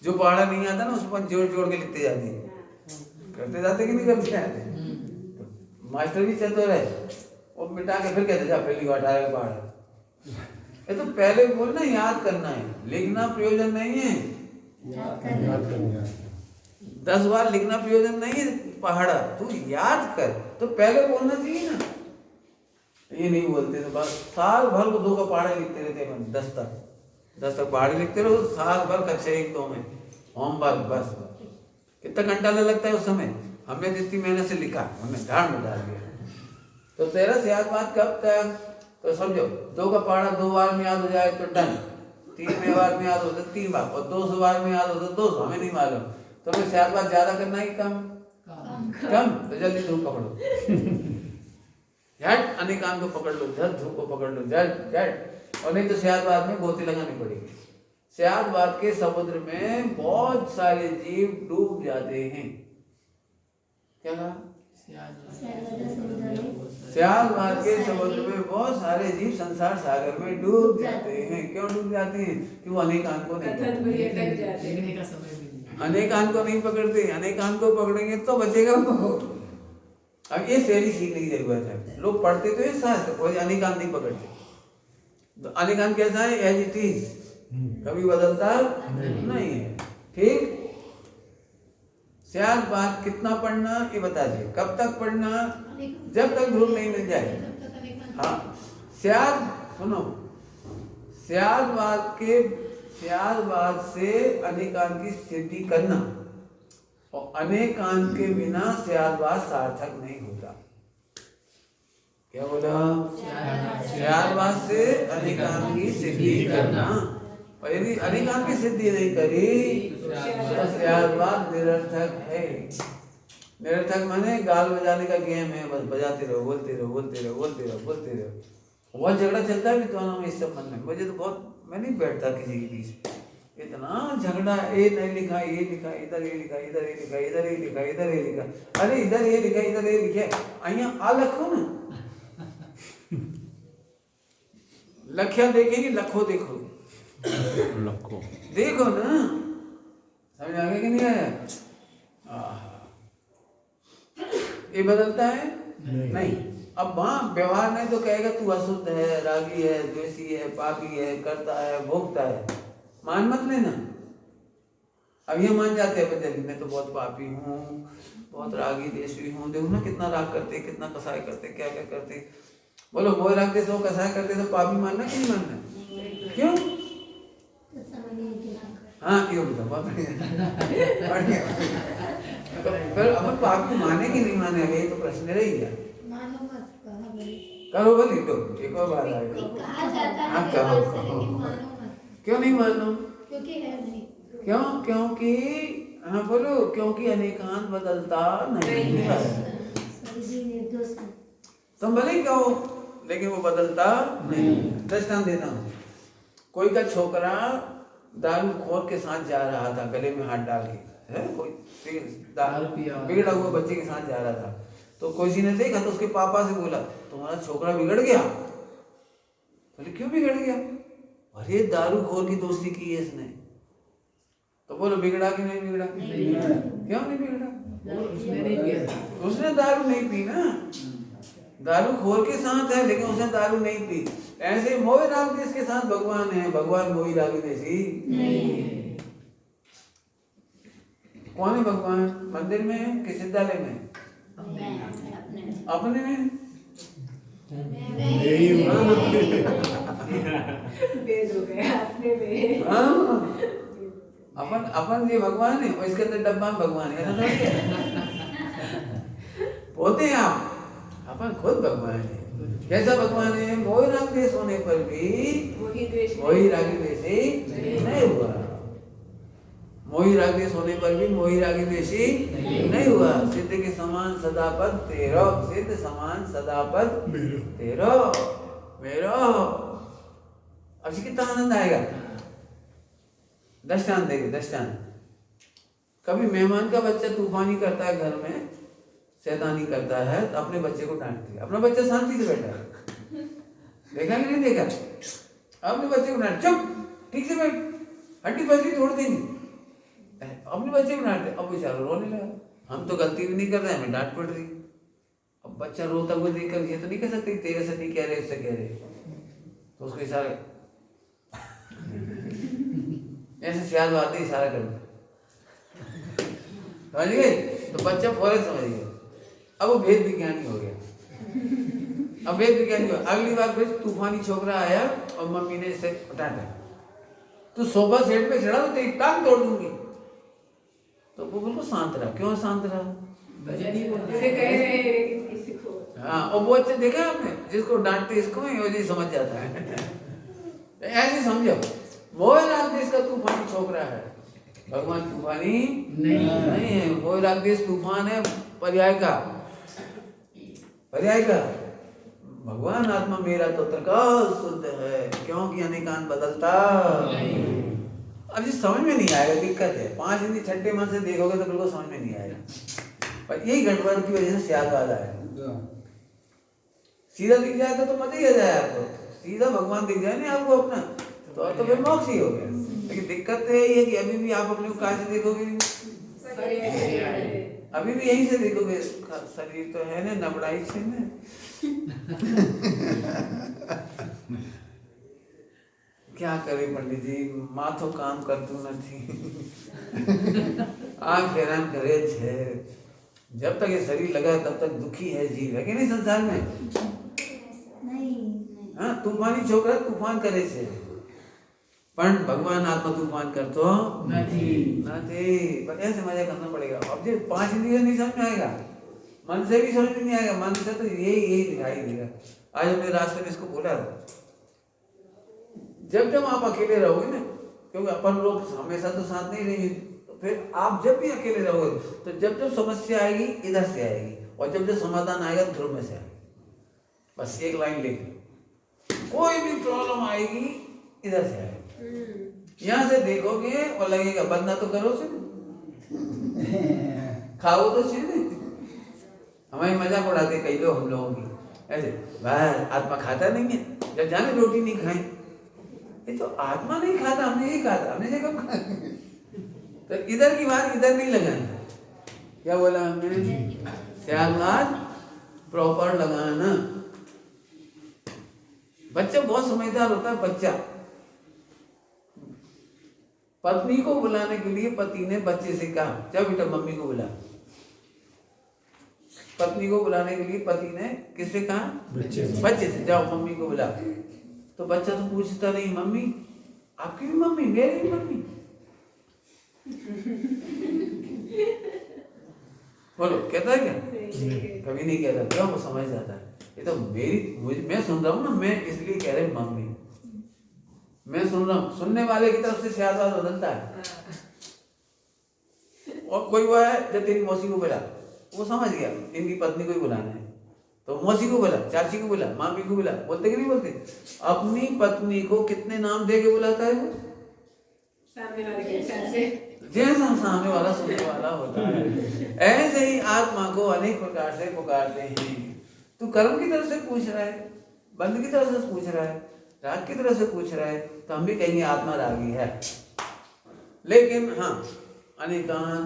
A: जो पहाड़ा नहीं आता ना उस पर जोड़ जोड़ के लिखते जाते हैं, करते जाते कि नहीं करते जाते। मास्टर भी चतुर है, वो मिटा के फिर कहते जा पहली बार 18 का पहाड़ा। ये तो पहले बोलना याद करना है, लिखना प्रयोजन नहीं है।
D: याद करना
A: 10 बार लिखना प्रयोजन नहीं है। पहाड़ा तू याद कर, तो पहले बोलना चाहिए ना। ये नहीं बोलते तो बस साल भर को 2 का पहाड़ा लिखते रहते हैं। 10 तक पहाड़ी लिखते रहो साल भर, कक्षा 1-2 में होमवर्क। बस कितना घंटा लगता है उस समय। हमने जितनी मेहनत से लिखा हमने झाड़ में डाल दिया। तो तेरा सियाद बात कब तक? तो समझो 2 का पहाड़ा 2 बार में याद हो जाए तो डन, 3 बार में याद हो तो 3 बार, और 200 बार में याद हो तो 200, हमें नहीं मालूम। तो हमें सियाद बात ज्यादा करना है कम? कम। तो जल्दी धूप पकड़ो, झट अनेकान को पकड़ लो, झट धूप को पकड़ लो, झट झट। और नहीं तो सियाद बात में गोती लगानी पड़ेगी। सियाद बात के समुद्र में बहुत सारे जीव डूब जाते हैं। क्या कहा? सियालबाद के समुद्र में बहुत सारे जीव संसार सागर में डूब जाते हैं। क्यों डूब जाते हैं? कि वो अनेकान को नहीं पकड़ते। अनेकान को नहीं पकड़ते, अनेकान को पकड़ेंगे तो बचेगा वो। अब ये शैली सीखने की जरूरत है। लोग पढ़ते तो ये शास्त्र, और अनेकान नहीं पकड़ते। तो अनेकान कैसा है? एज इट इज, कभी बदलता नहीं है। ठीक। सियाद बात कितना पढ़ना ये बता दिए। कब तक पढ़ना? जब तक ध्रुव नहीं मिल जाए। हाँ, सियाद सुनो, सियाद बात से अनेकान की सिद्धि करना, और अनेकान के बिना सियाद बात सार्थक नहीं होता। क्या बोला? सियाद बात से अनेकान की सिद्धि करना, और यदि अनेकान की सिद्धि नहीं करी तो सियाद बात निरर्थक है। निरर्थक माने गाल बजाने का गेम है, बस बजाते रहो, बोलते रहो, बोलते रहो, बोलते रहो, बोलते रहो। बहुत झगड़ा चलता है विद्वानों में इस संबंध में। मुझे तो बहुत, मैं नहीं बैठता किसी के बीच, इतना झगड़ा, ये नहीं लिखा, ये लिखा, इधर ये लिखा, इधर ये लिखा, इधर ये लिखा, इधर ये लिखा, अरे इधर ये लिखा, इधर ये लिखे, अहिया आ लखो ना, लखिया देखेगी, लखो देखो,
E: लखो
A: देखो ना, समझ आ गया कि नहीं आया? ये बदलता है नहीं। अब वहां व्यवहार में तो कहेगा तू अशुद्ध है, रागी है, द्वेषी है, पापी है, करता है, भोगता है, मान मत लेना। अब ये मान जाते हैं बंदे, मैं तो बहुत पापी हूँ, बहुत रागी द्वेषी हूँ, देखो ना कितना राग करते, कितना कसाई करते, क्या क्या करते। बोलो मोह राग देश वो कसाई करते तो पापी मानना कि नहीं मानना? क्यों? हाँ क्यों बता, बहुत बढ़िया। तो फिर अपन पापी माने कि नहीं माने, ये तो प्रश्न रह गया। करो बोली तो एक और बार आएगा। हाँ कहो। क्यों नहीं मानो? क्यों? क्योंकि हाँ बोलो, क्योंकि अनेकान बदलता नहीं है। तुम भले ही कहो, लेकिन वो बदलता नहीं। दृष्टांत देता हूँ। कोई का छोकरा दारू खोर के साथ जा रहा था, गले में हाथ डाल के, है कोई बिगड़ा हुआ बच्चे के साथ जा रहा था। तो किसी ने देखा तो उसके पापा से बोला तुम्हारा छोकरा बिगड़ गया। बोले क्यों बिगड़ गया? अरे दारू खोर की दोस्ती की है इसने। तो बोलो बिगड़ा कि नहीं बिगड़ा? क्यों नहीं बिगड़ा? उसने दारू नहीं पी ना, दारू खोर के साथ है लेकिन उसने दारू नहीं पी। ऐसे मोही राग देश के साथ भगवान है, भगवान मोही राग देशी नहीं। कौन है भगवान? मंदिर में है कि सिद्धालय में? अपने में? अपन ये भगवान है और इसके अंदर डब्बा में भगवान है, ऐसा थोड़ी है। बोलते हैं आप, अपन खुद भगवान है। कैसा भगवान है? मोही राग देश होने पर भी मोही रागी देशी नहीं हुआ। मोही राग देश होने पर भी मोही रागी देशी नहीं हुआ। सिद्ध के समान सदापद तेरो, सिद्ध समान सदापद तेरो मेरो। अब कितना आनंद आएगा। दृष्टांत देंगे, दृष्टांत। कभी मेहमान का बच्चा तूफानी करता है, घर में शैतानी करता है, तो अपने बच्चे को डांटती है। अपना बच्चा शांति से बैठा है, देखा कि नहीं देखा? अपने बच्चे को डांट, चुप ठीक से बैठ, हड्डी पसली तोड़ देंगी। अपने बच्चे को डांटते, अब बेचारा रोने लगा। हम तो गलती भी नहीं कर रहे, हमें डांट पड़ रही। अब बच्चा रोता हुआ देखकर ये तो नहीं कह सकते तेरे से नहीं कह रहे, इससे कह रहे, तो उसको इशारा ऐसे सियाद बात इशारा कर, समझ गए? तो बच्चा फौरन समझ गया। अब वो वेद विज्ञानी हो गया। अब वेद विज्ञानी हो, अगली बार फिर तूफानी छोकरा आया और मम्मी ने इसे डांटा, तू सोफा सेट पे चढ़ा तो तेरी टांग तोड़ दूंगी। तो वो बिल्कुल शांत रहा। क्यों शांत रहा? हाँ, और वो बच्चे देखा है आपने, जिसको डांटते इसको ही वो जी समझ जाता है। ऐसे समझो, मोह राग देश का तूफान छोक रहा है, भगवान तूफानी नहीं है। मोह राग देश तूफान है पर्याय का, पर्याय का। भगवान आत्मा मेरा तो त्रिकाल शुद्ध है, क्योंकि अनेकांत बदलता अब ये समझ में नहीं आएगा, दिक्कत है। 5 हिंदी छठे मन से देखोगे तो बिल्कुल समझ में नहीं आएगा, पर यही गड़बड़ की वजह से याद आ रहा है। सीधा दिख जाए तो मजा ही आ जाए आपको, सीधा भगवान दिख जाए ना आपको अपना, तो फिर मोक्ष ही हो गया। लेकिन दिक्कत तो यही है कि अभी भी आप अपने को कहाँ से देखोगे, अभी भी यहीं से देखोगे। शरीर तो है ना नबड़ाई से ना। क्या करे पंडित जी, माथो काम करतू નથી, आँख हैरान करे छे। जब तक ये शरीर लगा है तब तक दुखी है जीव, है कि नहीं संसार में?
D: नहीं
A: हाँ, तूफानी छोकरा तूफान करे छे, पण भगवान आत्मा तूफान करतो नहीं। पर ऐसे मजा करना पड़ेगा। अब जो 5 इंद्रियों नहीं समझ में आएगा, मन से भी समझ में नहीं आएगा, मन से तो यही दिखाई देगा। आज हमने रास्ते में इसको बोला, जब जब आप अकेले रहोगे ना, क्योंकि अपन लोग हमेशा तो साथ नहीं रहेंगे, तो फिर आप जब भी अकेले रहोगे तो जब जब समस्या आएगी इधर से आएगी, और जब जब समाधान आएगा ध्रुव में से आएगा। बस एक लाइन लिख, कोई भी प्रॉब्लम आएगी इधर से आएगी। यहाँ से देखोगे और लगेगा बंदा तो करो से, खाओ तो से। हमारी मजाक उड़ाते कई लोग हम लोगों की, ऐसे भाई आत्मा खाता नहीं है, जब जाने रोटी नहीं खाए, ये तो आत्मा नहीं खाता, हमने ये खाता, हमने ये कब खाया। तो इधर की बात इधर नहीं लगाना। क्या बोला हमने? त्यागवाद प्रॉपर लगाना। बच्चा बहुत समझदार होता है। बच्चा पत्नी को बुलाने के लिए पति ने बच्चे से कहा, चल बेटा मम्मी को बुला। पत्नी को बुलाने के लिए पति ने किससे कहा? बच्चे से, जाओ मम्मी को बुला। तो बच्चा तो पूछता नहीं, मम्मी आपकी भी मम्मी, मेरी भी मम्मी। बोलो कहता है क्या? कभी नहीं कहता। क्यों? वो समझ जाता है ये तो मैं सुन रहा हूँ ना, मैं इसलिए कह रहे मम्मी, मैं सुन रहा हूँ। सुनने वाले की तरफ से सियासत बदलता है। और कोई हुआ है जब तेरी मौसी को बुला, वो समझ गया इनकी पत्नी को ही बुलाना है, तो मौसी को बुला, चाची को बुला, मामी को बुला। बोलते कि नहीं बोलते? अपनी पत्नी को कितने नाम दे के बुलाता है वो?
B: सामने वाले के हिसाब से,
A: जैसा सामने वाला सुनने वाला होता है। ऐसे ही आत्मा को अनेक प्रकार से पुकारते हैं। तू कर्म की तरफ से पूछ रहा है, बंध की तरफ से पूछ रहा है, राग की तरफ से पूछ रहा है, तो हम भी कहेंगे आत्मा रागी है। लेकिन हाँ, अनेकांत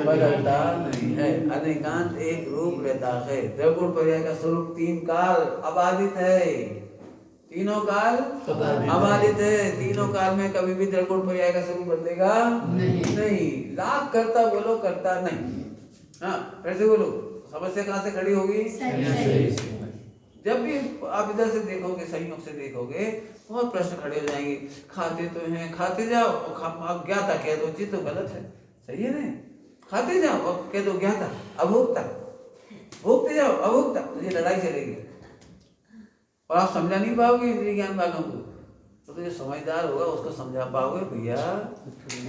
A: बदलता नहीं है। अनेकांत एक रूप रहता है। द्रगुण पर्याय का स्वरूप 3 काल अबाधित है। तीनों काल अबाधित है। तीनों काल में कभी भी द्रगुण पर्याय का स्वरूप बदलेगा नहीं। लाख करता बोलो, करता नहीं। हाँ, फिर से बोलो, समस्या कहाँ से खड़ी होगी? जब भी आप इधर से देखोगे, संयोग से देखोगे, बहुत प्रश्न खड़े हो जाएंगे। खाते तो हैं, खाते जाओ, और ज्ञाता कह दो जी तो गलत है, सही है नहीं? खाते जाओ और कह दो ज्ञाता, अभोक्ता, भोगते जाओ अभोक्ता, तो ये लड़ाई चलेगी और आप समझा नहीं पाओगे इंद्रिय ज्ञान भागों को। तो जो समझदार होगा उसको समझा पाओगे, भैया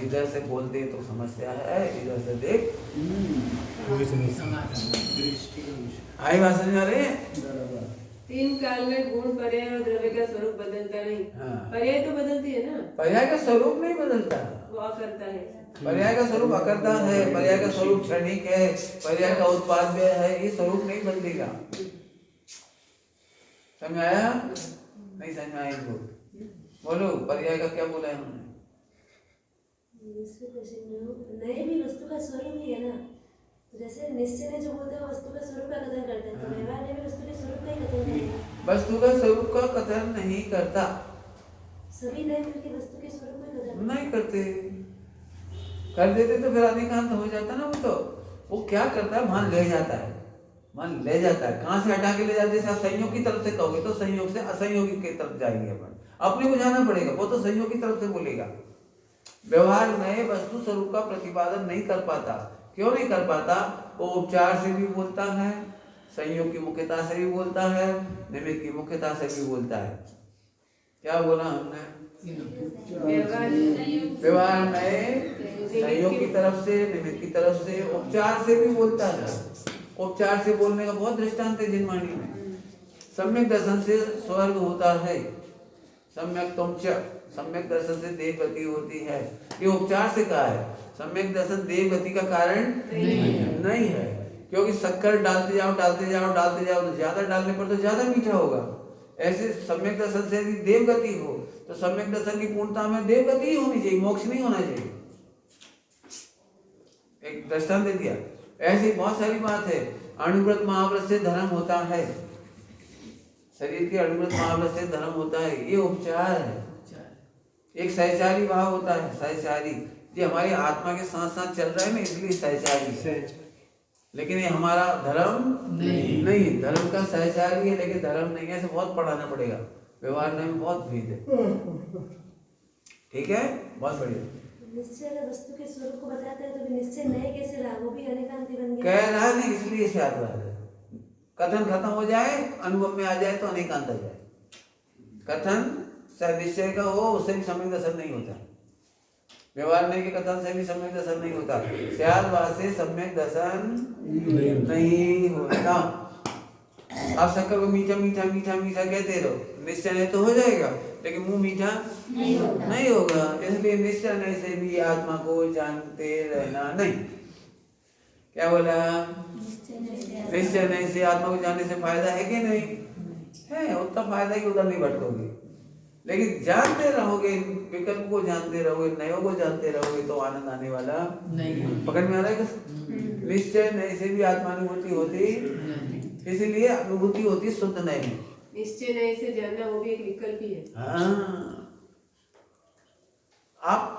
A: इधर से बोलते तो समस्या है, इधर से देख आई बात समझ आ रही है?
B: 3 काल में गुण, पर्याय और द्रव्य का स्वरूप बदलता नहीं।
A: हाँ।
B: पर्याय तो बदलती है ना,
A: पर्याय का स्वरूप नहीं बदलता।
B: वो अकर्ता है।
A: पर्याय का स्वरूप अकर्ता है, पर्याय का स्वरूप क्षणिक है, पर्याय का उत्पाद्य है, ये स्वरूप नहीं बदलेगा। समझ आया? नहीं समझ में आया इनको? बोलो, पर्याय का क्या बोला है उन्होंने?
F: नए भी वस्तु का स्वरूप ही है ना। तो जैसे निश्चय ने जो बोलते हैं वस्तु का स्वरूप का कथन करते हैं, तो व्यवहार ने भी वस्तु के स्वरूप का ही कथन करेगा।
A: वस्तु का स्वरूप का कथन नहीं करता।
F: सभी नए मिलकर वस्तु के स्वरूप में कथन
A: नहीं करते। कर देते तो फिर अनेकांत हो जाता ना। वो क्या करता है, वहां ले जाता है, वहां ले जाता है। कहाँ से हटा के ले जाते? जैसे आप संयोग की तरफ से कहोगे तो संयोग से असंयोगी की तरफ जाएंगे अपन। अपने को जाना पड़ेगा, वो तो संयोग की तरफ से बोलेगा। व्यवहार नए वस्तु स्वरूप का प्रतिपादन नहीं कर पाता। क्यों नहीं कर पाता? वो उपचार से भी बोलता है, संयोग की मुख्यता से भी बोलता है, निमित्त की मुख्यता से भी बोलता है। क्या बोला हमने? व्यवहार में संयोग की तरफ से, निमित्त की तरफ से, उपचार से भी बोलता है। उपचार से बोलने का बहुत दृष्टांत है जिनवाणी में। सम्यक दर्शन से स्वर्ग होता है, सम्यक सम्यक दर्शन से देव गति होती है। ये उपचार से कहा है। सम्यक दर्शन देव गति का कारण नहीं है, क्योंकि शक्कर डालते जाओ तो ज्यादा डालने पर तो ज्यादा मीठा होगा। ऐसे सम्यक दर्शन से यदि देव गति हो तो सम्यक दर्शन की पूर्णता में देव गति ही होनी चाहिए, मोक्ष नहीं होना चाहिए। एक दृष्टांत दे दिया। ऐसी बहुत सारी बात है। अणुव्रत महाव्रत से धर्म होता है, शरीर के अणुव्रत महाव्रत से धर्म होता है, ये उपचार है। एक सहचारी भाव होता है, सहचारी ये हमारी आत्मा के साथ साथ चल रहा है ना, इसलिए सहचारी। लेकिन ये हमारा धर्म नहीं, धर्म का सहचारी है लेकिन धर्म नहीं है। ऐसे बहुत पढ़ाना पड़ेगा, व्यवहार में बहुत भेद है। ठीक है, बहुत बढ़िया।
F: निश्चय अगर वस्तु के स्वरूप को बताते हैं तो भी निश्चय नए कैसे रहा, वो भी अनेकांती बन गया।
A: कह रहा है इसलिए इसे याद रहा है। कथन खत्म हो जाए, अनुभव में आ जाए तो अनेकांत आ जाए। कथन शायद निश्चय का हो, उससे भी सम्यक दर्शन नहीं होता। व्यवहार नहीं के कथन से भी सम्यक दर्शन नहीं होता। स्यादवाद से सम्यक दर्शन नहीं होता। आप शक्कर को मीठा मीठा मीठा मीठा कहते रहो, निश्चय तो हो जाएगा लेकिन मुंह मीठा नहीं होगा। इसलिए निश्चय नहीं से भी आत्मा को जानते रहना नहीं। क्या बोला? निश्चय नहीं से आत्मा को जानने से फायदा है कि नहीं है? उतना फायदा ही उधर नहीं भटकोगे, लेकिन जानते रहोगे, विकल्प को जानते रहोगे, नयों को जानते रहोगे तो आनंद आने वाला नहीं। पकड़ में आ रहा है? निश्चय नहीं से भी आत्मानुभूति होती, इसीलिए अनुभूति होती शुद्ध नय में।
B: निश्चय नहीं से जानना वो भी एक विकल्प ही है।
A: हाँ, आप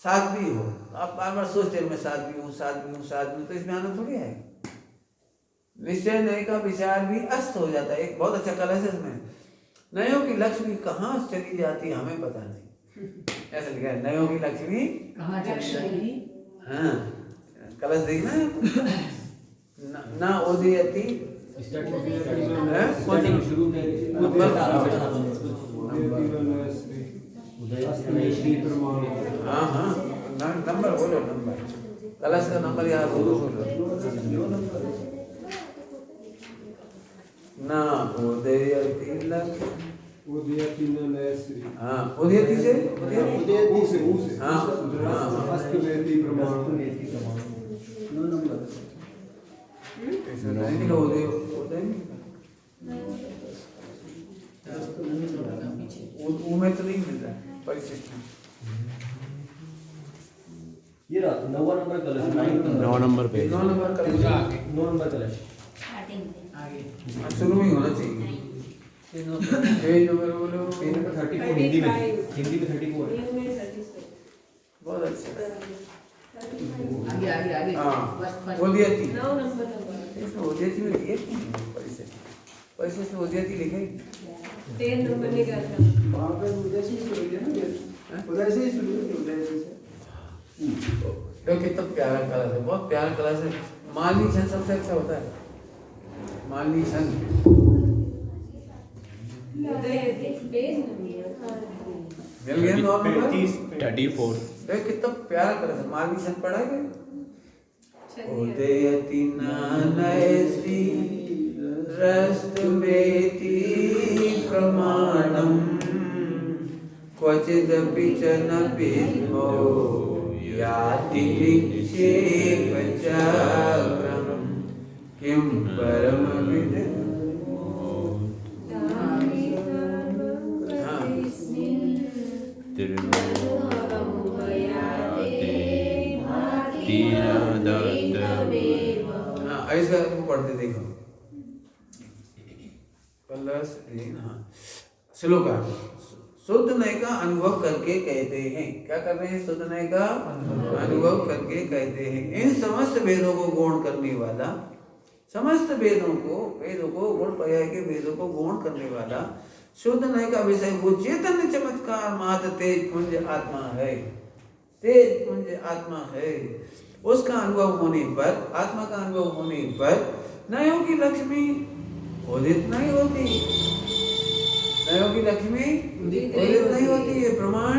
A: साध्वी हो, आप बार बार सोचते हैं मैं साध्वी हूँ, तो इसमें आनंद थोड़ी है। निश्चय नहीं का विचार भी अस्त हो जाता है। एक बहुत अच्छा कलश है इसमें, नयों की लक्ष्मी कहाँ चली जाती है हमें पता नहीं। ऐसा लिखा है, नयों की लक्ष्मी
B: कहाँ चली?
A: हाँ, कलश देखना ना उदयति हाँ हाँ, नंबर बोलो, नंबर कलश का नंबर याद बोलो। ना उदयति
G: उदयति न नयश्री।
A: हाँ, उदयति से हाँ
G: अस्तमेति प्रमाण।
A: नहीं लिखा उदय, उदय में तो नहीं मिल रहा है परिशिष्ट में।
H: ये रहा 9 नंबर कलश,
E: 9 नंबर पे
A: 9 नंबर कलश,
H: 9 नंबर कलश
A: शुरू में होना चाहिए। पेज नंबर बोलो।
H: पेज नंबर 34 हिंदी में 34 है।
A: बहुत अच्छा।
B: आगे
A: हाँ, उदयति
B: 9 नंबर
A: इसमें उदयति में लिखे परिशिष्ट में उदयति लिखे
B: 10 नंबर लिखा था।
G: वहाँ पे उदय से शुरू किया ना, उदय से ही शुरू किया, उदय से।
A: देखो कितना प्यारा कलश है, बहुत प्यारा कलश है। मालनी छंद सबसे अच्छा होता है, मालनी छंद। मिल गया 9 नंबर
E: 34।
A: देख कितना प्यारा कलश है, मालनी छंद पढ़ा गया। उदयति नानयसि रस्तमेति प्रमाणम् क्वचिदपि च न विद्मो याति विक्षेपचक्रम् किं परमविद्। ऐसा पढ़ते देखो कलश। हाँ, श्लोक शुद्ध नय का अनुभव करके कहते हैं। क्या कर रहे हैं? शुद्ध नय का अनुभव करके कहते हैं। इन समस्त वेदों को गौण करने वाला, समस्त वेदों को गुण पर्याय के वेदों को गौण करने वाला शुद्ध नय का विषय वो चैतन्य चमत्कार मात्र तेज पुंज आत्मा है। तेज पुंज आत्मा है। उसका अनुभव होने पर, आत्मा का अनुभव होने पर नहीं होगी लक्ष्मी उदित नहीं होती, नहीं होगी लक्ष्मी उदित नहीं होती, ये प्रमाण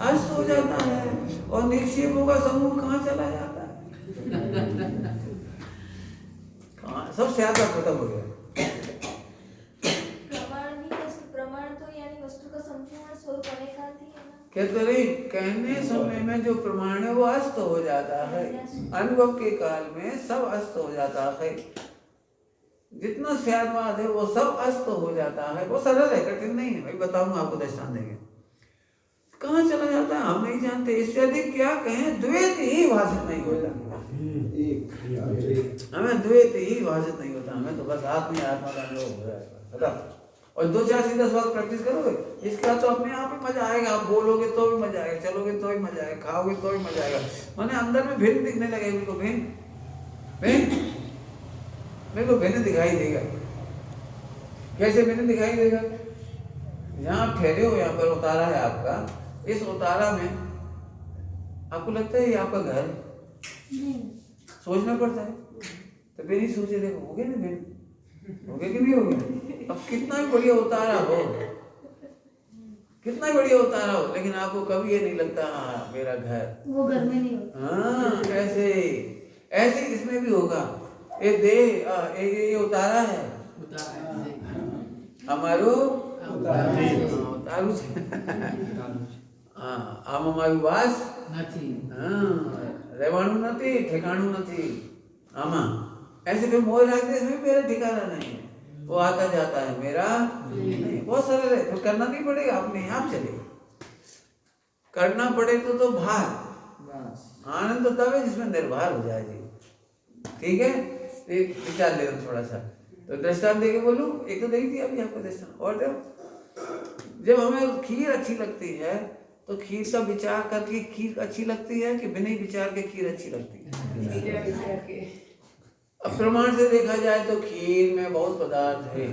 A: अस्त हो जाता है और निक्षेपों का समूह कहाँ चला जाता है, कहाँ सब स्यादा खत्म हो गया।
C: प्रमाण तो यानी वस्तु का संपूर्ण स्वरूप अनेकांत ही है ना।
A: कहते रही कहने समय में जो प्रमाण है वो अस्त हो जाता है, अनुभव के काल में सब अस्त हो जाता है, जितना स्यादवाद है वो सब अस्त हो जाता है। वो सरल है, कठिन नहीं है, भाई बताऊंगा आपको दृष्टांत देंगे। कहाँ चला जाता है हम नहीं जानते, इससे अधिक क्या कहें, द्वैत ही भाषित नहीं होता, हमें द्वैत ही भाषित नहीं होता, हमें तो बस आत्मा का अनुभव हो रहा है। और 2-4 सीधा सवाल प्रैक्टिस करोगे, इसके बाद तो अपने आप ही मजा आएगा, आप बोलोगे तो भी मजा आएगा, चलोगे तो भी मजा आएगा, खाओगे तो भी मजा आएगा, माने अंदर में भिन्न दिखने लगेगा, मेरे को भिन्न दिखाई देगा। कैसे भिन्न दिखाई देगा, यहाँ आप ठहरे हो, यहाँ पर उतारा है आपका, इस उतारा में आपको लगता है ये आपका घर है, सोचना पड़ता है, तो फिर ही सोचे देखो हो गया ना भिन्न, हो गया कि नहीं हो गया। अब कितना ही बढ़िया उतारा हो, कितना ही बढ़िया उतारा हो, लेकिन आपको कभी ये नहीं लगता हाँ मेरा घर,
D: वो घर में नहीं होता।
A: हाँ ऐसे इसमें भी होगा, ये ये उतारा है, हमारो उतारू આમ અમારું વાસ નથી, રહેવાનું નથી, ठिकाणु नहीं, आमा ऐसे फिर मोह रखते इसमें मेरा ठिकाना नहीं है, वो आता जाता है मेरा नहीं। बहुत सरल है, तो करना नहीं पड़ेगा, अपने आप चलेगा। करना पड़े तो भार, आनंद तो तब है जिसमें निर्भर हो जाए जी। ठीक है, एक विचार ले रहा थोड़ा सा, तो दृष्टांत देके बोलूं, एक तो नहीं दिया अभी आपको दृष्टांत। और जब हमें खीर अच्छी लगती है तो खीर का विचार करके खीर अच्छी लगती है कि बिना विचार के खीर अच्छी लगती है। अब प्रमाण से देखा जाए तो खीर में बहुत पदार्थ है,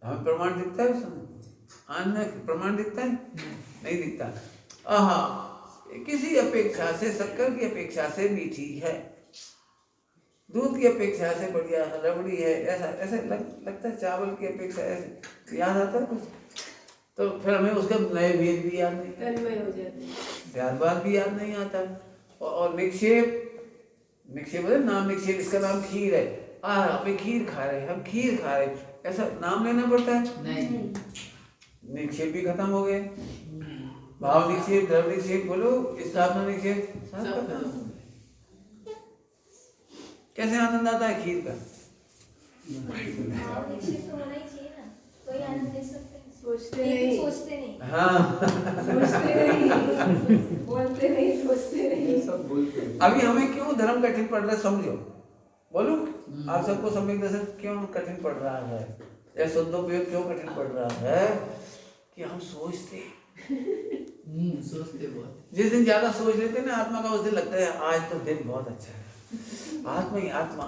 A: हमें प्रमाण दिखता है उसमें, अन्न प्रमाण दिखता है नहीं दिखता। आहा, किसी अपेक्षा से शक्कर की अपेक्षा से मीठी है, दूध की अपेक्षा से बढ़िया रबड़ी है, ऐसा लगता है, चावल की अपेक्षा ऐसे याद आता है कुछ, तो फिर हमें उसका नए भेद भी याद नहीं,
B: तन्मय हो जाते हैं,
A: स्यादवाद भी याद नहीं आता। और निक्षेप मतलब नाम निक्षेप, इसका नाम खीर है, अपने खीर खा रहे हैं, हम खीर खा रहे हैं, ऐसा नाम लेना पड़ता है नहीं, निक्षेप भी खत्म हो गए, भाव निक्षेप, द्रव्य निक्षेप, बोलो स्थापना निक्षेप, सब खत्म। कैसे आनंद आता है खीर का,
C: भाव निक्षेप तो होना ही चाहिए ना, तो ही आनंद दे सकते हैं।
B: सोचते नहीं,
A: हाँ
B: सोचते नहीं, बोलते नहीं, सोचते नहीं,
G: सब बोलते हैं।
A: अभी हमें क्यों धर्म कठिन पड़ रहा है समझो, बोलो आप सबको सम्यक दर्शन क्यों कठिन पड़ रहा है, या शुद्धोपयोग क्यों कठिन पड़ रहा है, कि हम सोचते
I: बहुत,
A: जिस दिन ज्यादा सोच लेते ना आत्मा का, उस दिन लगता है आज तो दिन बहुत अच्छा है, आत्मा ही आत्मा,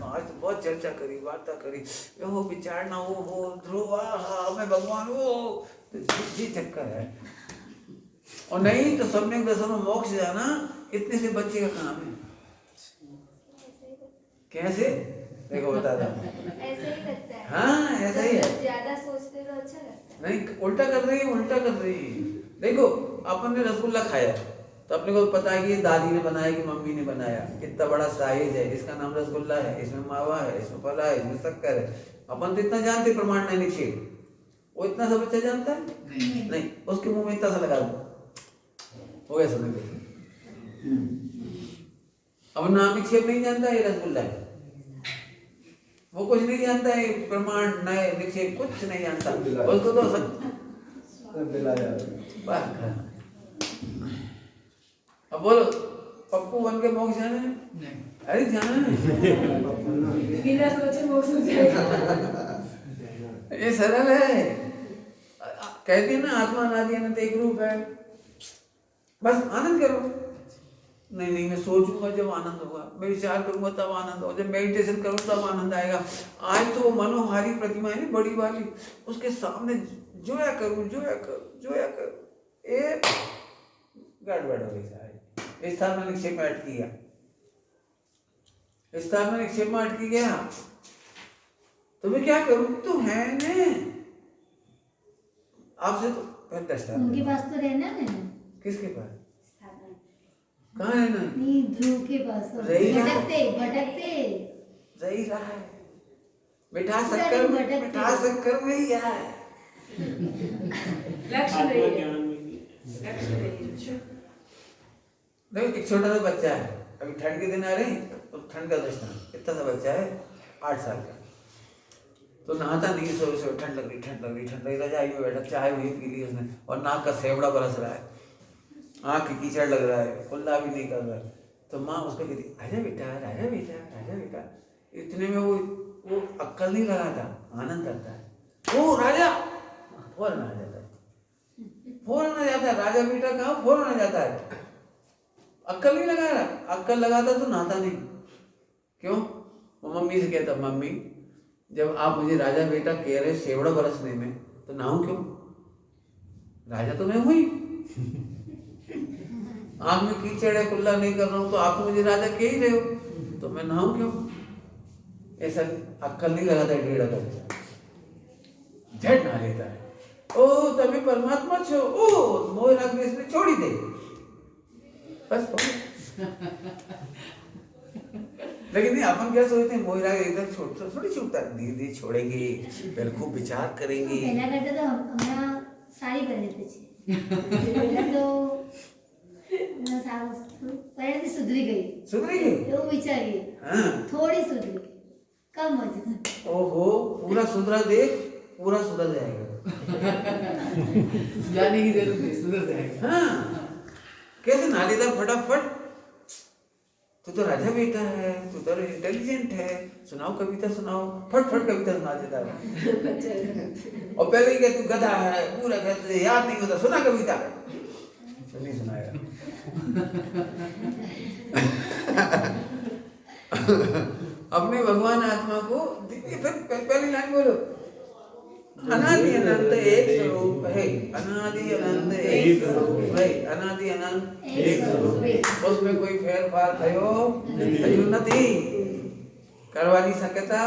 A: आज तो बहुत चर्चा करी, वार्ता करी, वो विचारना, वो ध्रुव, हमें भगवान, वो जी चक्कर है। और नहीं तो सम्यक दर्शन में मोक्ष जाना इतने से बच्चे का काम है। कैसे देखो बता दो,
C: ऐसे ही लगता है।
A: हाँ ऐसा ही है,
C: ज्यादा सोचते तो अच्छा लगता है।
A: नहीं उल्टा कर रही है। देखो अपन ने रसगुल्ला खाया तो अपने को पता है कि ये दादी ने बनाया कि मम्मी ने बनाया, इतना बड़ा साइज है, इसका नाम रसगुल्ला है, इसमें मावा है, इसमें फला है, इसमें शक्कर है, अपन तो इतना जानते, प्रमाण नहीं निक्षेप, वो इतना सब बच्चा जानता है नहीं, उसके मुंह में इतना सा लगा दो, हो गया समझ गए। अब नाम निक्षेप नहीं जानता ये रसगुल्ला है, वो कुछ नहीं जानता है, प्रमाण नए निक्षेप कुछ नहीं जानता, उसको तो अब बोलो पप्पू बन के मोक्ष जाना है, अरे जाना है,
B: बिना सोचे मोक्ष हो जाएगा।
A: ये सरल है, कहते हैं ना आत्मा अनादि अनंत एक रूप है, बस आनंद करो। नहीं मैं सोचूंगा जब आनंद होगा, मैं विचार करूंगा तब आनंद होगा, जब मेडिटेशन करूँ तब आनंद आएगा। आज तो मनोहारी प्रतिमा है ना बड़ी वाली, उसके सामने जोया करूँ, एक गड़बड़ हो गई सारी, इस स्थान में निक्षेप ऐड किया, स्थान में निक्षेप में अटकी गया तो मैं क्या करूं? तो है ने आपसे तो
D: उनके पास तो रहना है ना।
A: किसके पास? कहाँ रहना?
D: नहीं, ध्रुव के पास तो
A: रही ना।
D: भटकते
A: सही रहा है। मिठास शक्कर में ही है।
B: लक्ष्य नहीं है, लक्ष्य नहीं है।
A: देखो एक छोटा सा बच्चा है, अभी ठंड के दिन आ रहे हैं तो ठंड का दृष्टांत, इतना सा बच्चा है 8 साल का, तो नहाता नहीं, सो ठंड लग रही रजाई में बैठा, चाय वही पी ली उसने और नाक का सेवड़ा बरस रहा है, आँख की कीचड़ लग रहा है, कुल्ला भी नहीं कर रहा है, तो माँ उसको कहती आजा बेटा। इतने में वो अक्कल नहीं लगा था, आनंद करता है, ओ राजा फौरन आ जाता है, राजा बेटा कहाँ फौरन आ जाता है। अक्कल नहीं लगा रहा, अक्कल लगाता तो नहाता नहीं। क्यों? वो मम्मी से कहता मम्मी जब आप मुझे राजा बेटा कह रहे सेवड़ा बरसने में तो नहाऊं क्यों? राजा तो मैं हुई, आँख में कीचड़ है, कुल्ला नहीं कर रहा हूं तो आप तो मुझे राजा कह ही रहे हो, तो मैं नहाऊं क्यों? ऐसा अक्कल नहीं लगाता है, डेढ़ अक्कल झट नहा लेता है। ओ तभी परमात्मा छो, ओ मोह राग में इसमें छोड़ी दे, बस लेकिन नहीं, अपन क्या सोचते हैं मोह राग एकदम थोड़ी छूटता है, धीरे धीरे छोड़ेंगे, पहले खूब विचार करेंगे।
D: પહેલા કરતા તો હમણાં સારી પરિણતિ છે। પહેલા તો સારું પરિણતિ સુધરી ગઈ એવું વિચારીએ,
A: हाँ
D: થોડી સુધરી ગઈ, કમ જ।
A: ओहो पूरा सुधरा देख, पूरा सुधर जाएगा।
G: जाने की जरूरत नहीं, सुधर जाएगा।
A: हाँ कैसे नहा लेता फटाफट, तू तो राजा बेटा है, तू तो इंटेलिजेंट है, सुनाओ कविता सुनाओ, फट कविता सुना देता है। और पहले ही क्या तू गधा है, पूरा कहते याद नहीं होता, सुना कविता, तो नहीं सुनाएगा। अपने भगवान आत्मा को फिर पहली लाइन बोलो, अनादि अनंत एक स्वरूप है, अनादि अनंत एक स्वरूप है, अनादि अनंत एक स्वरूप है, उसमें कोई फेरफार थयो નથી, કરવાની શક્યતા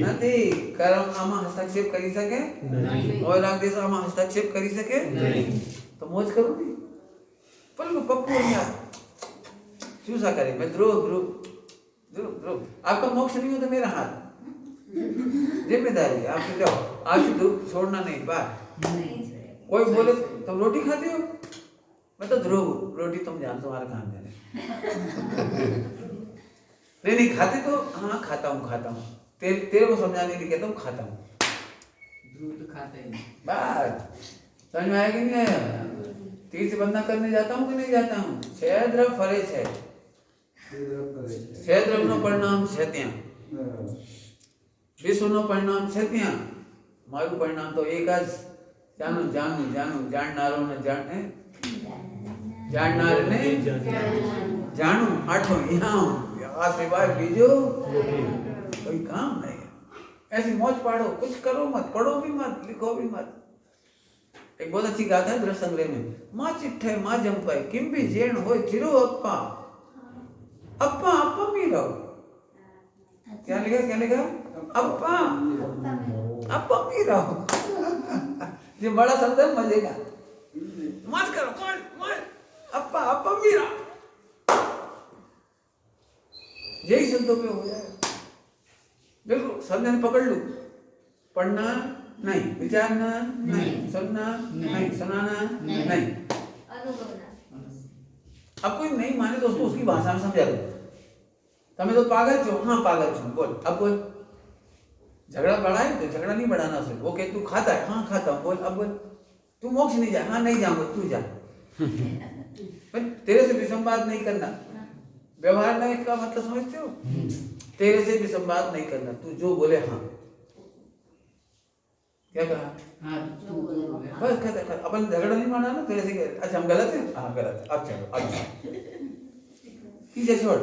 A: નથી, કર્મ આમાં હસ્તક્ષેપ કરી શકે और आदेश આમાં હસ્તક્ષેપ કરી શકે तो मौज करो नहीं, पल्लू पप्पू यार चूसा करे, मैं ध्रुव आपका मोक्ष नहीं होता मेरा हाथ, जिम्मेदारी आपको, जाओ आज धूप छोड़ना नहीं, बात कोई बोले तुम रोटी खाते हो, मैं तो ध्रुव रोटी तुम जानते तुम्हारे काम जाने नहीं खाते तो हाँ खाता हूँ, तेरे को समझाने के लिए कहता हूँ खाता हूँ,
G: ध्रुव तो खाता ही नहीं।
A: बात समझ में आएगी नहीं आया? तीर्थ बंधना करने जाता हूँ कि नहीं जाता हूँ? क्षेद्र फरे छे, क्षेद्र नो परिणाम છે ત્યાં, વિશ્વનો પરિણામ છે ત્યાં, મારું પરિણામ તો એક જ, જાણું જાણનારોને જાણે, જાણનારને જાણું, આઠો यहाँ आ सिवाय बीजो कोई काम नहीं है। ऐसी मौज पाड़ो, कुछ करो मत, पढ़ो भी मत, लिखो भी मत। एक बहुत अच्छी गाथा है दृढ़ संग्रह में, माँ चिट्ठे माँ जंपाई किम भी जेण होय थिरो अप्पा अप्पा अप्पा मी रहो, क्या लिखा अप्पा मी रहो। ये बड़ा शब्द है, मजे का, मौज करो, मौज अप्पा मी रहो, यही शब्दों पे हो जाए, बिल्कुल समझने पकड़ लो, पढ़ना नहीं, विचारना नहीं, सुनना नहीं, सुनाना नहीं,
C: अनुभवना।
A: अब कोई नहीं माने तो उसको उसकी भाषा में समझा दो, तुम्हें तो पागल छो, हाँ पागल छो, बोल, अब बोल, झगड़ा बढ़ा है तो झगड़ा नहीं बढ़ाना उसे, वो कहे तू खाता है, हाँ खाता हूँ, बोल, अब बोल, तू मोक्ष नहीं जा, हाँ नहीं जाऊंगा, तू जा, तेरे से विसंवाद नहीं करना, व्यवहार में का मतलब समझते हो, तेरे से भी संवाद नहीं करना, तू जो बोले हाँ, क्या कहा,
G: हाँ तू बोले
A: बस कहते अपन झगड़ा नहीं माना ना, तेरे से कह, अच्छा हम गलत हैं, हाँ गलत, अब चलो अब पीछे छोड़,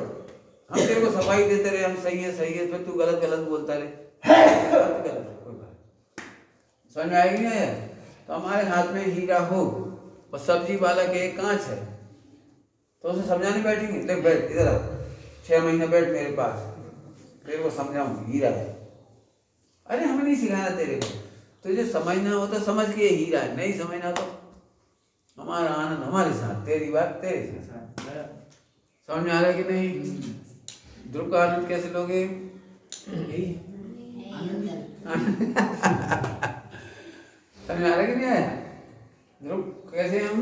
A: हम तेरे को सफाई देते रहे, हम सही है फिर तू गलत बोलता रहे, गलत है, कोई बात समझ में आएगी ना? तो हमारे हाथ में हीरा हो और सब्जी वाला के एक कांच है, तो उसे समझाने बैठेंगे, ले बैठ इधर आ, 6 महीने बैठ मेरे पास, तेरे को समझाऊं हीरा है। अरे हमें नहीं सिखाना तेरे को, तुझे समझना हो तो समझ के ये हीरा है, नहीं समझना तो हमारा आनंद हमारे साथ, तेरी बात तेरे साथ। समझ में आ रहा है कि नहीं? ध्रुव का आनंद कैसे लोगे? समझ में आ रहा है कि नहीं आया? ध्रुव कैसे हम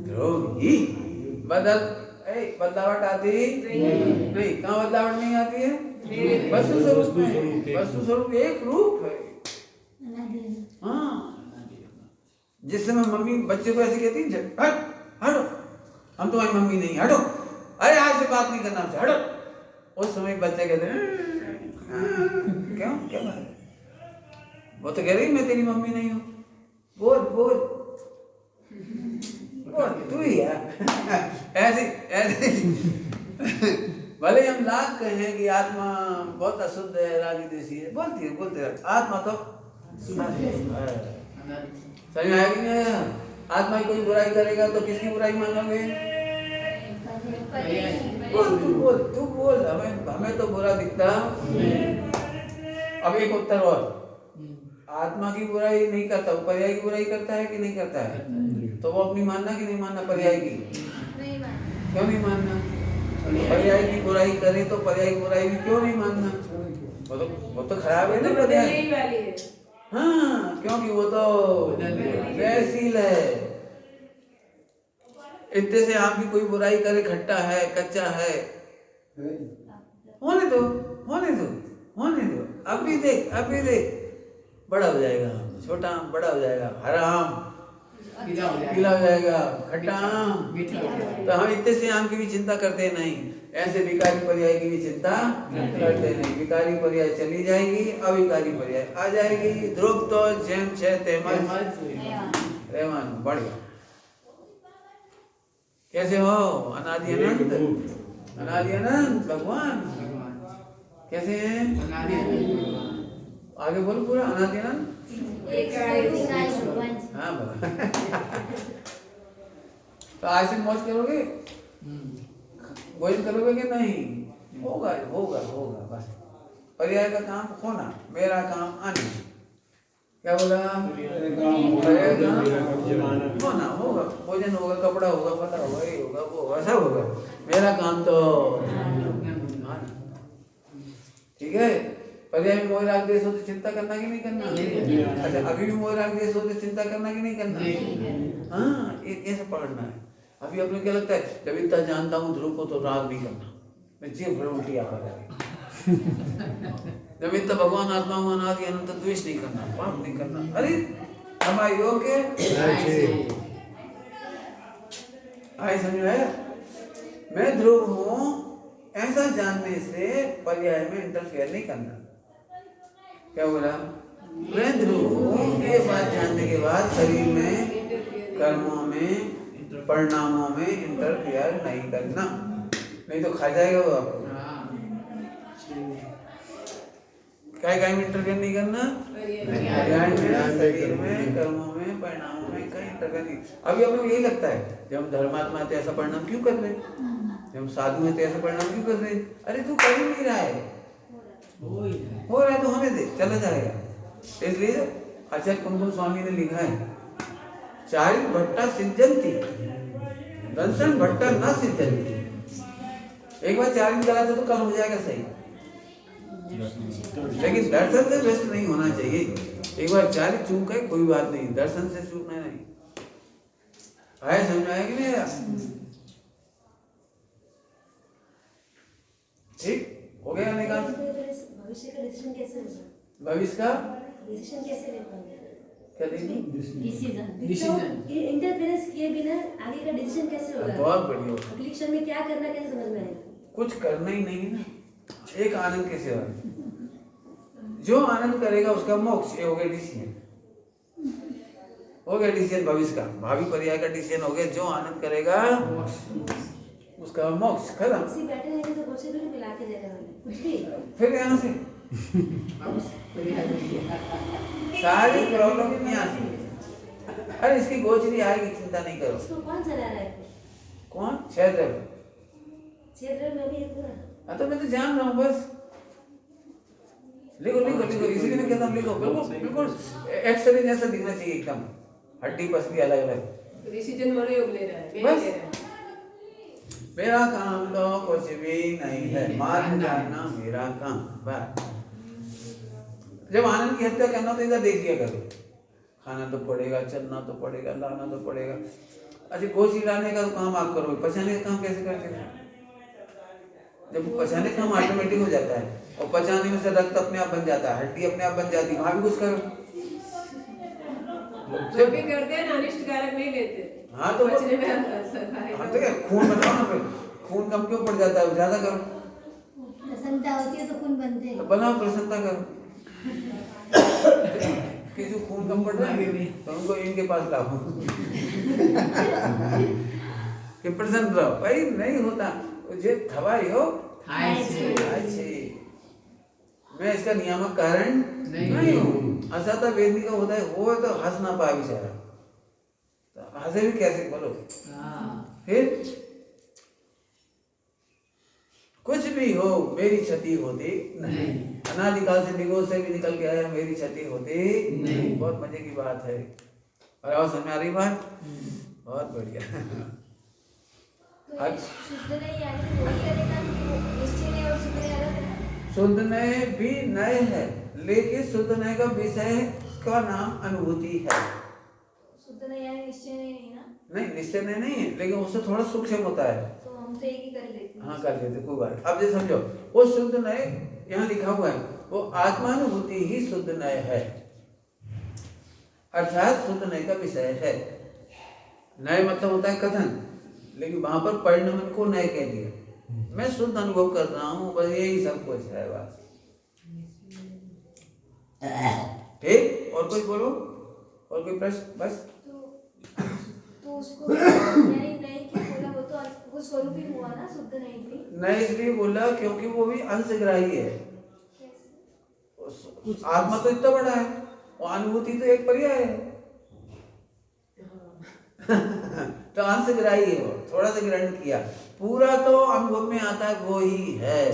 A: ध्रुव ही बदलावट आती नहीं। कहाँ बदलावट नहीं आती है? वस्तु स्वरूप में। वस्तु स्वरूप एक रूप है। हाँ, जिस समय मम्मी बच्चे को ऐसे कहती है हट हटो, हम तुम्हारी मम्मी नहीं, हटो, अरे आज से बात नहीं करना हमसे, हटो। उस समय बच्चा कहते हैं क्यों क्या बात है? वो तो कह रही मैं तेरी मम्मी नहीं हूँ, बोल बोल बोल तू ही है। ऐसे ऐसे भले हम लाख कहें कि आत्मा बहुत अशुद्ध है, रागी देसी है, बोलती है बोलते रहे, आत्मा तो समझ में आया कि नहीं आया? आत्मा की कोई बुराई करेगा तो किसकी बुराई मानोगे? बोल तू बोल, हमें तो बुरा दिखता। अब एक उत्तर और, आत्मा की बुराई नहीं करता, वो पर्याय की बुराई करता है कि नहीं करता है? तो वो अपनी मानना कि नहीं मानना पर्याय की?
C: नहीं मानना।
A: क्यों नहीं मानना? पर्याय की बुराई करे तो पर्याय की बुराई भी क्यों नहीं मानना? वो तो खराब है ना पर्याय।
B: यही वाली है।
A: हाँ, क्योंकि वो तो व्ययशील है। इतने से आपकी कोई बुराई करे, खट्टा है कच्चा है, होने दो होने दो होने दो। अभी देख बड़ा हो जाएगा, छोटा आम बड़ा हो जाएगा, हरा आम पीला हो जाएगा, खट्टा आम। तो हम इतने से आम की भी चिंता करते नहीं, ऐसे विकारी पर्याय की भी चिंता करते नहीं। विकारी पर्याय चली जाएगी, अविकारी पर्याय आ जाएगी। ध्रुव तो जैम छे तेमज रेवान बढ़िया। कैसे हो? अनादि अनंत अनादि अनंत भगवान कैसे हैं? आगे बोलो पूरा अनादि अनंत। हाँ तो आज से मौज करोगे, भोजन करोगे कि नहीं? होगा होगा होगा बस। पर्याय का काम होना, मेरा काम आना। क्या बोला? पर्याय का होना होगा, भोजन होगा, कपड़ा होगा, पता होगा, ये होगा वो होगा, सब होगा। मेरा काम तो आना। ठीक है? पर्याय में मोह राग देश हो तो चिंता करना कि नहीं करना? अच्छा, अभी भी मोह राग देश हो तो चिंता करना कि नहीं करना? हाँ, ऐसे पढ़ना है। अभी अपने क्या लगता है, जब इतना जानता हूँ ध्रुव को तो राग नहीं करना, मैं जीव भर उल्टी आता है। जब इतना भगवान आत्मा में अनादि अनंत द्वेष नहीं करना, पाप नहीं करना। अरे हमारे योग्य आई समझ में आया? मैं ध्रुव हूँ ऐसा जानने से पर्याय में इंटरफेयर नहीं करना। क्या बोला? मैं ध्रुव हूँ ये बात जानने के बाद शरीर में, कर्मों में, परिणामों में इंटरफेयर नहीं करना, नहीं तो खा जाएगा वो आपको। क्या में इंटरफेयर नहीं करना? पर्याय में, शरीर में, कर्मों में, परिणामों में कहीं इंटरफेयर नहीं। अभी हमें यही लगता है जब हम धर्मात्मा है तो ऐसा परिणाम क्यों कर रहे, जब हम साधु है तो ऐसा परिणाम क्यों कर रहे? अरे तू कर ही नहीं रहा है, हो रहा है तो होने दे, चला जाएगा। इसलिए आचार्य कुमकुम स्वामी ने लिखा है, चारित भट्टा सिंचंती दर्शन भट्टा न सिंचंती। एक बार चारित कराते तो कल हो जाएगा सही, लेकिन दर्शन से व्यस्त नहीं होना चाहिए। एक बार चारित चूक है कोई बात नहीं, दर्शन से चूकना नहीं। आया समझ में आया कि नहीं? ठीक हो गया निकाल।
F: भविष्य का डिसीजन कैसे होगा?
A: भविष्य का
F: डिसीजन कैसे ले पाएंगे?
A: क्या देंगे?
F: डिसीजन ये इंटरफेरेंस किए बिना आगे का डिसीजन कैसे होगा?
A: बहुत बढ़िया।
F: अगली क्षण में क्या करना कैसे समझ में आएगा?
A: कुछ करना ही नहीं ना, एक आनंद के सिवा। जो आनंद करेगा उसका मोक्ष। ये हो गया डिसीजन, हो गया डिसीजन भविष्य का, भावी पर्याय का डिसीजन हो गया। जो आनंद करेगा उसका मोक्ष खत्म।
F: किसी बैठे रहेंगे तो प्रोसीड्यूर मिला के देने वाले कुछ भी
A: फिर यहाँ से सारी प्रॉब्लम यहाँ से। अरे इसकी गोचरी आएगी, चिंता नहीं करो।
F: इसको कौन चला रहा है?
A: कौन? क्षेत्र
F: क्षेत्र में भी है पूरा।
A: हाँ तो मैं तो जान रहा हूँ बस। लिखो लिखो लिखो, इसीलिए मैं कहता हूँ लिखो, बिल्कुल बिल्कुल एक्सरे जैसा दिखना चाहिए एकदम, हड्डी पसली अलग अलग।
B: डिसीजन मनोयोग ले रहा है, मैं
A: बस।
B: ले रहा है।
A: मेरा काम तो कुछ भी नहीं है, मार्ग जानना मेरा काम। बस जब आनंद की हत्या करना तो इधर देख लिया करो, खाना तो पड़ेगा, चलना तो पड़ेगा, लाना तो पड़ेगा। अच्छा गोशी लाने का तो काम आप करोगे, पचाने का काम कैसे करते हो? जब पचाने का काम ऑटोमेटिक हो जाता है और पचाने में से रक्त अपने आप बन जाता है, हड्डी अपने आप बन जाती है, वहां भी कुछ करो।
B: जो भी करते हैं ना अनिष्ट कारक नहीं लेते।
A: हाँ तो
B: बचने में सफाई
A: हाँ तो क्या खून बनाओ ना, फिर खून कम क्यों पड़ जाता है, ज्यादा करो।
D: प्रसन्नता होती है तो खून बनते हैं।
A: तो बनाओ, प्रसन्नता करो। किसी को खून कम पड़ रहा है तो उनको इनके पास लाओ कि प्रसन्न रहो। भाई नहीं होता जे थवाई हो मैं इसका नियामक कारण नहीं हूँ। असता वेदनी का होता है वो तो हंस ना पाए बेचारा, तो हंसे भी कैसे बोलो। फिर कुछ भी हो मेरी क्षति होती नहीं, अनादिकाल से निगोद से भी निकल के आया, मेरी क्षति होती नहीं। बहुत मजे की बात है। और आवाज समझ में आ रही बात? बहुत बढ़िया।
C: तो ये शुद्ध नहीं यानी वही करेगा कि वो निश्चय नहीं और शुद्ध नहीं अलग है ना?
A: शुद्ध नए भी नए है, लेकिन शुद्ध नए का विषय का नाम अनुभूति है।
C: शुद्ध नहीं यानी निश्चय नहीं ना?
A: नहीं निश्चय नए नहीं है, लेकिन उससे थोड़ा सूक्ष्म होता है।
C: तो हम तो एक ही कर लेते हैं।
A: हाँ कर लेते, कोई बात। अब जैसे समझो वो शुद्ध नए यहाँ लिखा हुआ है, वो आत्मानुभूति ही शुद्ध नए है, अर्थात शुद्ध नए का विषय है। नए मतलब होता है कथन, लेकिन वहां पर परिणमन को नए कह दिया। मैं शुद्ध अनुभव कर रहा हूँ, बस यही सब कुछ है बस। ठीक, और कोई बोलो, और कोई प्रश्न? बस
C: तो उसको यानी नहीं क्यों बोला? वो तो वो स्वरूप ही हुआ ना शुद्ध नहीं भी।
A: नए इसलिए बोला क्योंकि वो भी अंशग्राही है। आत्मा तो इतना बड़ा है और अनुभूति तो एक पर्याय है। तो अंशग्राही है, वो थोड़ा सा ग्रहण किया, पूरा तो अनुभव में आता है वो ही है।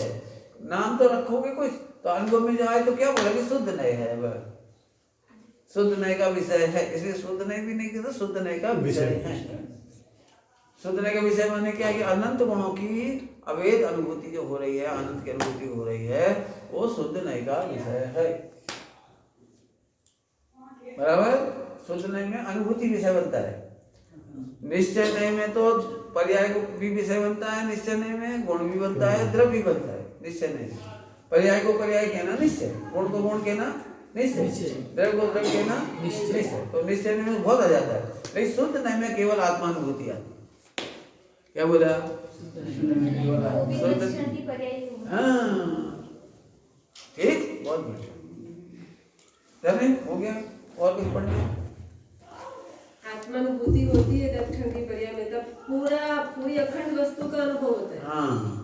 A: नाम तो रखोगे कुछ, तो अनुभव में जो आए तो क्या बोला कि शुद्ध नए है, वह शुद्ध नए का विषय है। इसलिए शुद्ध नए भी नहीं कहते, शुद्ध नए का विषय है। शुद्ध नए का विषय माने क्या कि अनंत गुणों की अवैध अनुभूति जो हो रही है, अनंत की अनुभूति हो रही है, वो शुद्ध नए का विषय है। बराबर। शुद्ध नए में अनुभूति विषय बनता है, निश्चय नए में तो पर्याय को भी विषय बनता है, निश्चय नए में गुण भी बनता है, द्रव्य भी बनता है। निश्चय नए पर्याय को पर्याय कहना निश्चय, गुण को गुण कहना निश्चय, द्रव्य को द्रव्य कहना निश्चय। तो निश्चय में बहुत आ जाता है, लेकिन शुद्ध नए में केवल आत्मानुभूति आती है। क्या बोला?
C: वो भी लक्षण की पर्याय ही हुआ।
A: हाँ ठीक, बहुत बढ़िया। चले हो गया, और कुछ पढ़ना?
B: आत्मानुभूति होती है लक्षण की पर्याय में, तब पूरी अखंड वस्तु का अनुभव होता है।
A: हाँ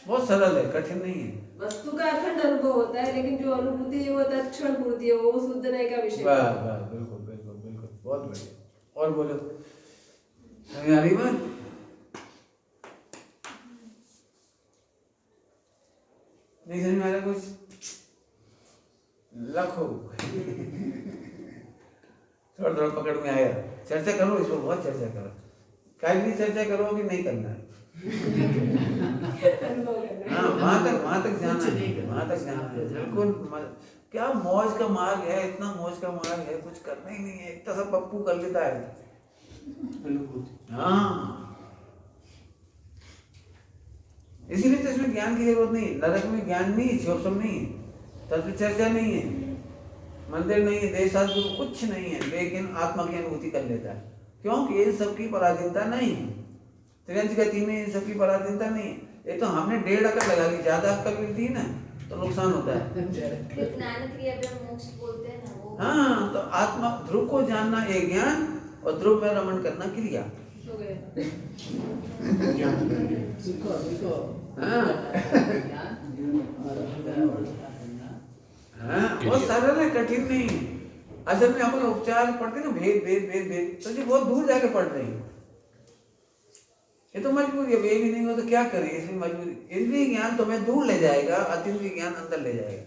A: बहुत सरल है, कठिन नहीं है।
B: वस्तु का अखंड अनुभव होता है, लेकिन जो अनुभूति है वो तत्क्षण पूर्ति है, वो शुद्ध नए का विषय।
A: वाह वाह, बिल्कुल बिल्कुल बिल्कुल, बहुत बढ़िया। और बोलो, समझ आ रही बात? नहीं समझ में आ रहा कुछ? लखो थोड़ा थोड़ा पकड़ में आया। चर्चा करो इस पर, बहुत चर्चा करो। कहीं भी चर्चा करो कि नहीं करना है। हाँ वहां तक जाना है, वहां तक जाना है बिल्कुल। क्या मौज का मार्ग है, इतना मौज का मार्ग है, कुछ करना ही नहीं है। इतना सब पप्पू कर लेता है। हाँ इसीलिए तो इसमें ज्ञान की जरूरत नहीं। नरक में ज्ञान नहीं, शिवसम नहीं है, तत्व चर्चा नहीं है, मंदिर नहीं है, देशास्त्र कुछ नहीं है, लेकिन आत्मा की अनुभूति कर लेता है। क्योंकि इन सबकी पराधीनता नहीं है, त्रियंच गति में इन सबकी पराधीनता नहीं है। ये तो हमने 1.5 अकल लगा ली, ज्यादा अकल मिलती है ना तो नुकसान होता है।
C: ज्ञान क्रिया पे मोक्ष बोलते हैं ना वो।
A: हाँ तो आत्मा ध्रुव को जानना एक ज्ञान, और ध्रुव में रमण करना क्रिया।
B: हो गया।
A: हाँ बहुत सरल है, कठिन नहीं है। असल में हम उपचार पढ़ते ना, भेद भेद भेद भेद, तो जी बहुत दूर जाके पढ़ रही है। ये तो मजबूरी है, वे भी नहीं हो तो क्या करें, इसमें मजबूरी। इंद्रिय ज्ञान तुम्हें दूर ले जाएगा, अतीन्द्रिय ज्ञान अंदर ले जाएगा।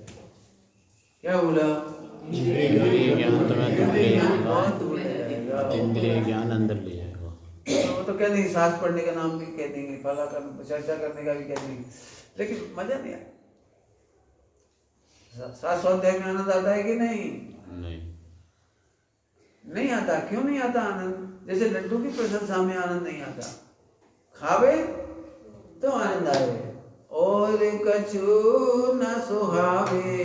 A: क्या बोला?
E: इंद्रिय ज्ञान तुम्हें दूर ले जाएगा,
A: बहुत दूर ले जाएगा।
E: इंद्रिय ज्ञान अंदर ले जाएगा।
A: वो तो कह देंगे, सांस पढ़ने का नाम भी कह देंगे, फला कर चर्चा करने का भी कह देंगे, लेकिन मजा नहीं आया। सात स्वाध्याय में आनंद आता है कि नहीं?
E: नहीं।
A: नहीं आता। क्यों नहीं आता आनंद? जैसे लड्डू की प्रशंसा में आनंद नहीं आता, खावे तो आनंद आए। और कछु न सुहावे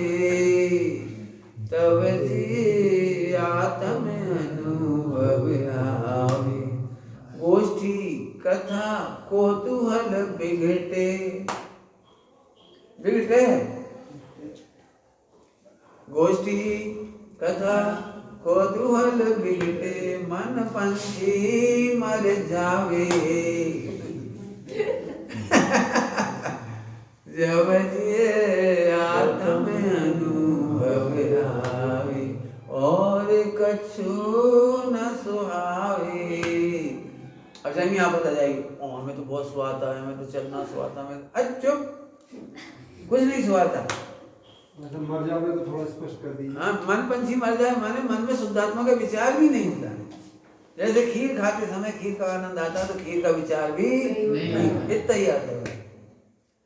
A: तब जी आत्म अनुभव आवे। गोष्ठी कथा कौतूहल बिगटे, बिगट गए। गोष्ठी कथा कौतूहल बिगटे, मन पंछी मर जावे। जब जिए आत्म अनुभव आवे, और कछु न सुहावे। अब जाएंगे आप बता जाएगी, ओ हमें तो बहुत सुहाता है, हमें तो चलना सुहाता है। अच्छा चुप, कुछ नहीं सुहाता।
G: मतलब मर जाओगे तो थोड़ा स्पष्ट कर दीजिए।
A: हाँ, मन पंछी मर जाए माने मन में शुद्धात्मा का विचार भी नहीं होता है। जैसे खीर खाते समय खीर का आनंद आता है, तो खीर का विचार भी नहीं, इतना ही आता है।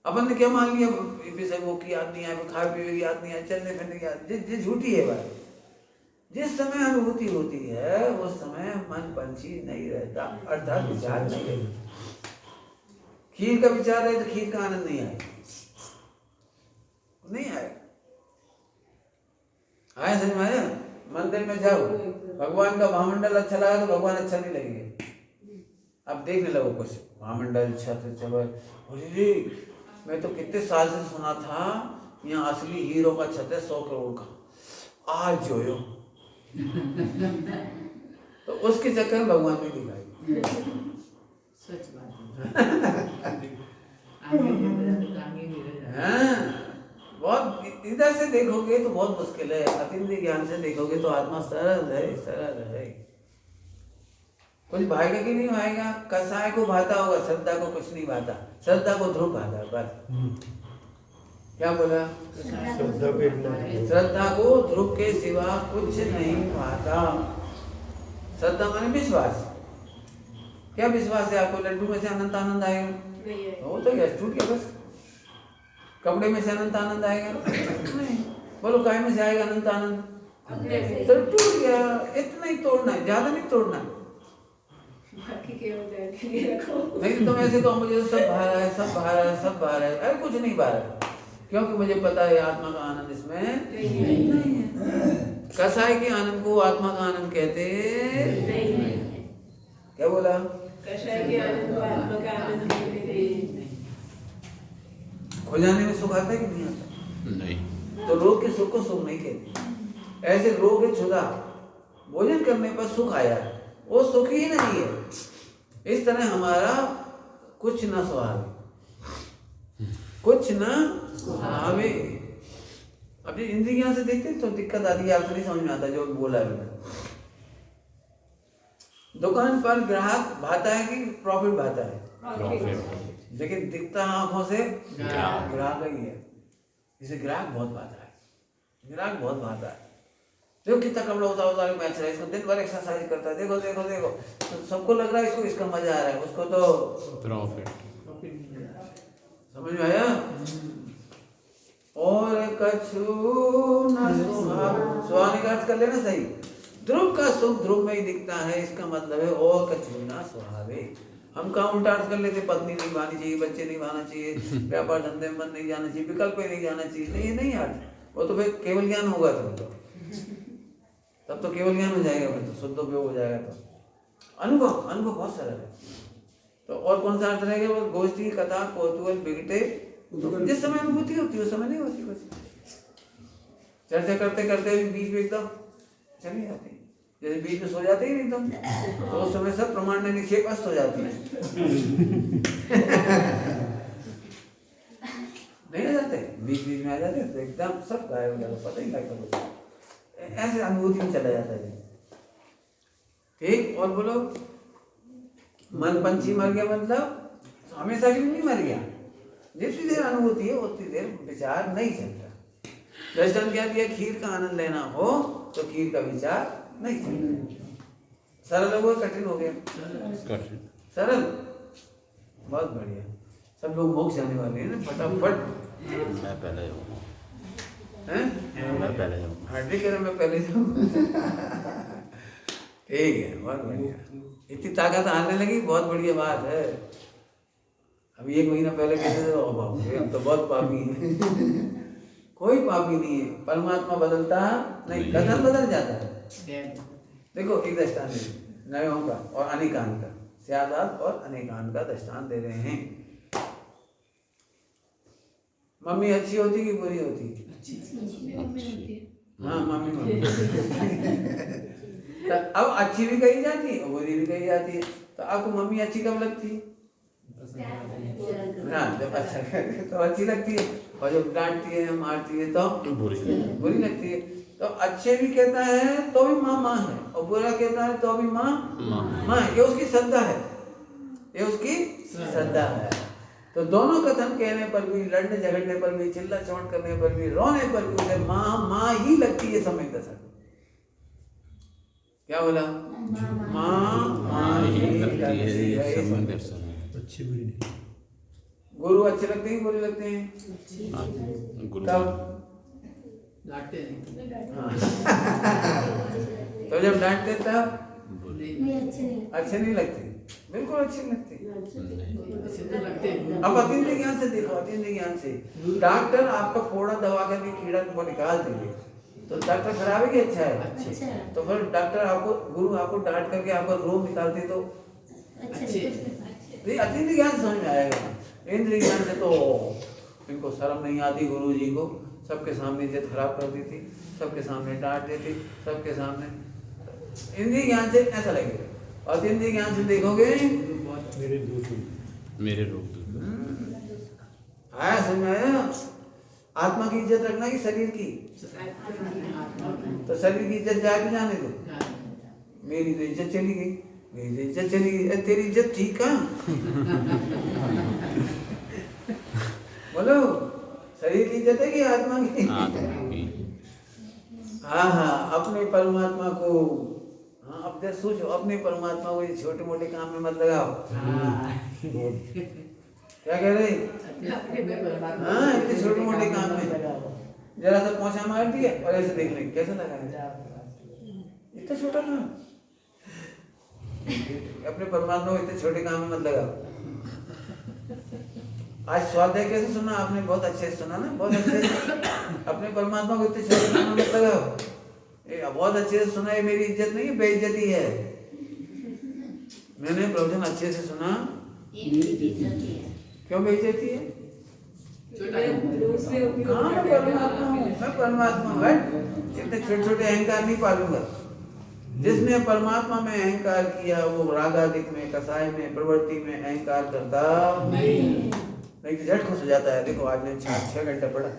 A: अपन ने क्या मान लिया, विषय वो की याद नहीं है, खाए पीने की याद नहीं है, चलने फिरने की याद, ये झूठी है बात। जिस समय अनुभूति होती है उस समय मन पंछी नहीं रहता, अर्थात विचार नहीं रहता। खीर का विचार रहे तो खीर का आनंद नहीं आएगा, नहीं आएगा। आया समझ में आया? मंदिर में जाओ, भगवान का महामंडल अच्छा लगा तो भगवान अच्छा नहीं लगेगा। अब देखने लगो कुछ महामंडल छत अरे मैं तो कितने साल से सुना था यहाँ असली हीरो का छत है 100 करोड़ का, आज जोयो। तो उसके चक्कर में भगवान ने दिखाई।
B: सच बात
A: हाँ, बहुत इधर से देखोगे तो बहुत मुश्किल है, अतिंद्रिय ज्ञान से देखोगे तो आत्मा सरल है, सरल है। कुछ भाएगा कि नहीं भाएगा? कसाय को भाता होगा, श्रद्धा को कुछ नहीं भाता। श्रद्धा को ध्रुव भाता है बस। क्या बोला? श्रद्धा को ध्रुव के सिवा कुछ नहीं भाता। श्रद्धा माने विश्वास। क्या विश्वास है आपको? लड्डू में से अनंत आनंद आएगा? वो तो क्या टूट गया बस। कपड़े में से अनंत आनंद आएगा? नहीं। बोलो काय में से आएगा अनंत आनंद? तो टूट गया, इतना ही तोड़ना है, ज्यादा नहीं तोड़ना। नहीं तुम ऐसे तो मुझे सब बाहर है, सब बाहर है, सब बाहर है। अरे कुछ नहीं बाहर है, क्योंकि मुझे पता है आत्मा का आनंद इसमें नहीं है। कसाय के आनंद को आत्मा का आनंद कहते नहीं। क्या बोला?
B: कसाय के आनंद को आत्मा का आनंद कहते नहीं।
A: खो जाने में सुख आता है कि नहीं आता?
E: नहीं।
A: तो रोग के सुख को सुख नहीं कहते। ऐसे रोग के छुदा भोजन करने पर सुख आया, वो सुख ही नहीं है। इस तरह हमारा कुछ न सुहावे, कुछ न सुहावे। अब इंद्रिय ज्ञान से देखते तो दिक्कत आती है, आपको नहीं समझ में आता जो बोला है मैंने। दुकान पर ग्राहक भाता है कि प्रॉफिट भाता है?
E: प्रॉफिट।
A: लेकिन दिखता आंखों से ग्राहक ही है। इसे ग्राहक बहुत भाता है, ग्राहक बहुत भाता है। देखो कितना कपड़ा उतार मैच रहा है, इसको दिन भर एक्सरसाइज करता है, देखो देखो देखो, तो सबको लग रहा है इसको इसका मजा आ रहा है, उसको तो
E: प्रॉफिट।
A: समझ में आया? और कछु न सुहावे का अर्थ कर लेना सही। ध्रुव का सुख ध्रुव में ही दिखता है, इसका मतलब है और कछु न सुहावे। हम कहाँ उल्टा अर्थ कर लेते, पत्नी नहीं भानी चाहिए, बच्चे नहीं भाना चाहिए, व्यापार धंधे में मन नहीं जाना चाहिए, विकल्प पे नहीं जाना चाहिए। नहीं, ये नहीं अर्थ, वो तो फिर केवल ज्ञान होगा तब तो केवल ज्ञान हो जाएगा, फिर तो शुद्ध उपयोग हो जाएगा। तो अनुभव अनुभव बहुत सरल है। तो और कौन सा अर्थ रहेगा? वो गोष्ठी कथा कौतूहल बिगटे, जिस समय अनुभूति होती है उस समय नहीं होती। बस चर्चा करते करते बीच में एकदम चली जाती है, जैसे बीच में सो जाते ही एकदम, तो उस समय सब प्रमाण में निक्षेप अस्त हो जाती है। नहीं आ जाते, बीच बीच में आ जाते तो एकदम सब गायब हो जाता, पता ही लगता कुछ। ऐसे अनुभूति में चला जाता है। ठीक, और बोलो। मन पंछी मर गया मतलब हमेशा के लिए नहीं मर गया। जितनी देर अनुभूति है उतनी देर विचार नहीं चलता। दृष्टांत क्या दिया? खीर का आनंद लेना हो तो खीर का विचार नहीं करना। सरल हो गया, कठिन हो गया?
E: कठिन।
A: सरल, बहुत बढ़िया। सब लोग मोक्ष जाने वाले हैं ना फटाफट।
E: मैं पहले जाऊँगा।
A: हैं?
E: मैं पहले जाऊँगा।
A: हार्दिक कह रहा मैं पहले जाऊँ। ठीक है, बहुत बढ़िया। इतनी ताकत आने लगी, बहुत बढ़िया बात है। अभी 1 महीना पहले कहते थे ओ बाबू हम तो बहुत पापी हैं। कोई पापी नहीं है, परमात्मा बदलता नहीं, कथन बदल जाता है। देखो एक दृष्टांत नयों का और अनेकांत का, स्यादात और अनेकांत का दृष्टांत दे रहे हैं। मम्मी अच्छी होती कि बुरी होती? हाँ मम्मी। तो अब अच्छी भी कही जाती है और बुरी भी कही जाती है। तो आपको मम्मी अच्छी कब लगती है? हाँ, जब अच्छा तो अच्छी लगती है, और जब डांटती है मारती है तो बुरी लगती है। तो अच्छे भी कहता है तो भी माँ माँ है, और बुरा कहता है तो भी माँ माँ है। ये उसकी श्रद्धा है, ये उसकी श्रद्धा है। तो दोनों कथन कहने पर भी, लड़ने झगड़ने पर भी, चिल्ला चौंट करने पर भी, रोने पर भी उसे माँ माँ ही लगती है। समय दशा क्या बोला? माँ माँ ही लगती है।
H: अच्छी बुरी नहीं।
A: गुरु अच्छे लगते हैं बुरे लगते हैं?
E: गुरु
A: तब
G: डांटते नहीं।
A: हाँ। तो जब डांटते तब अच्छे नहीं लगते, बिल्कुल अच्छे नहीं लगते।
G: ऐसे तो लगते हैं।
A: अब अतीन्द्रिय ज्ञान से देखो, अतीन्द्रिय ज्ञान से डॉक्टर आपका फोड़ा दबा करके कीड़ा को निकाल देंगे, तो डॉक्टर खराब है कि अच्छा है? तो फिर डॉक्टर आपको, गुरु आपको डांट करके आपका रोग निकालते तो अतीन्द्रिय ज्ञान समझ में आएगा। इंद्रिय ज्ञान से तो इनको शर्म नहीं आती, गुरु जी को सबके सामने इज्जत खराब कर देती, सबके सामने डांट देती, सबके सामने। इंद्रिय ज्ञान से ऐसा लगेगा, और इंद्रिय ज्ञान से देखोगे
E: मेरे रोग दूर।
A: आया समझ में आया? आत्मा की इज्जत रखना कि शरीर की? तो शरीर की इज्जत जाए भी जाने दो। मेरी तो इज्जत चली गई, मेरी इज्जत चली गई, तेरी इज्जत ठीक है? बोलो, शरीर की इज्जत है कि आत्मा की? हाँ हाँ, अपने परमात्मा को, हाँ अब जब सोचो, अपने परमात्मा को ये छोटे मोटे काम में मत लगाओ। क्या कह रहे? हाँ, इतने छोटे मोटे काम में जरा सा पोंछा मार दिया और ऐसे देख लेंगे कैसा लगा है, इतना छोटा काम। अपने परमात्मा को इतने छोटे काम में मत लगाओ। आज स्वाध्याय कैसे सुना आपने? बहुत अच्छे से सुना ना, बहुत अच्छे से। अपने परमात्मा को इतने छोटे काम में मत लगाओ। बहुत अच्छे से सुना, ये मेरी इज्जत नहीं है, बेइज्जती है। मैंने प्रवचन अच्छे से सुना, क्यों बेइज्जती है? हाँ मैं परमात्मा हूँ, मैं परमात्मा हूँ। इतने छोटे छोटे अहंकार नहीं पालूंगा। जिसने परमात्मा में अहंकार किया वो रागादिक में, कसाय में, प्रवृत्ति में अहंकार करता नहीं तो झट खुश हो जाता है। देखो आज मैंने 6 घंटे पढ़ा,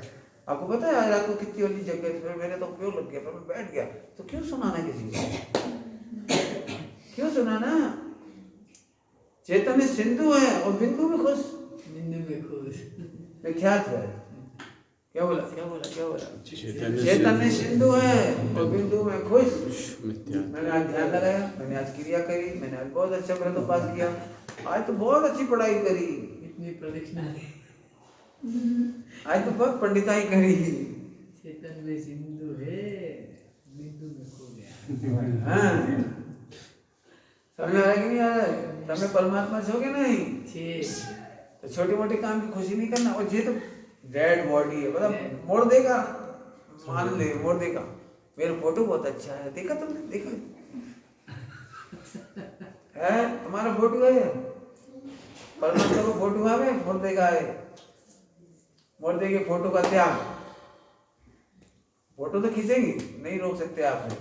A: आपको पता है आज रात को कितनी वाली जग गई, फिर मेरे तो क्यों लग गया, फिर मैं बैठ गया। तो क्यों सुनाना किसी को? क्यों सुनाना? चैतन्य सिंधु है और बिंदु में खुश, विख्यात है। क्या बोला? चैतन्य सिंधु है और बिंदु में खुश। मैंने आज ध्यान लगाया, मैंने आज क्रिया करी, मैंने आज बहुत अच्छा व्रत उपास किया, आज तो बहुत अच्छी पढ़ाई करी,
G: इतनी प्रदक्षिणा
A: आज तो बहुत पंडिताई करी।
G: चैतन्य सिंधु है, बिंदु में खो गया।
A: हाँ, समझ आ रहा है कि नहीं आ रहा है? तुम्हें परमात्मा छोगे नहीं तो छोटे मोटे काम की खुशी नहीं करना। और ये तो डेड बॉडी है, मतलब मोड़ देगा, मान ले मोड़ देगा। मेरा फोटो बहुत अच्छा है, देखा तुमने? देखा है? तुम्हारा फोटो है, परमात्मा को फोटो आवे, मोड़ देगा है, मोड़ देगी फोटो का त्याग। फोटो तो खींचेगी, नहीं रोक सकते आपसे,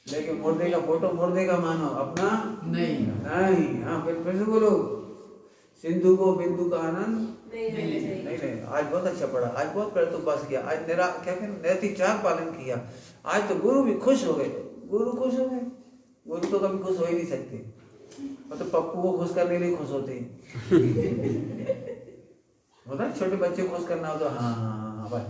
A: लेकिन मोड़ देगा फोटो, मोड़ देगा मानो अपना नहीं। हाँ फिर से बोलो, सिंधु को बिंदु का आनंद नहीं। आज बहुत अच्छा पढ़ा, आज बहुत व्रत उपास किया, आज मेरा क्या नैतिकचार पालन किया, आज तो गुरु भी खुश हो गए। गुरु खुश हो गए? गुरु तो कभी खुश हो ही नहीं सकते, मतलब पप्पू को खुश करने के लिए खुश होते हैं। होता है छोटे बच्चे को खुश करना हो तो हाँ भाई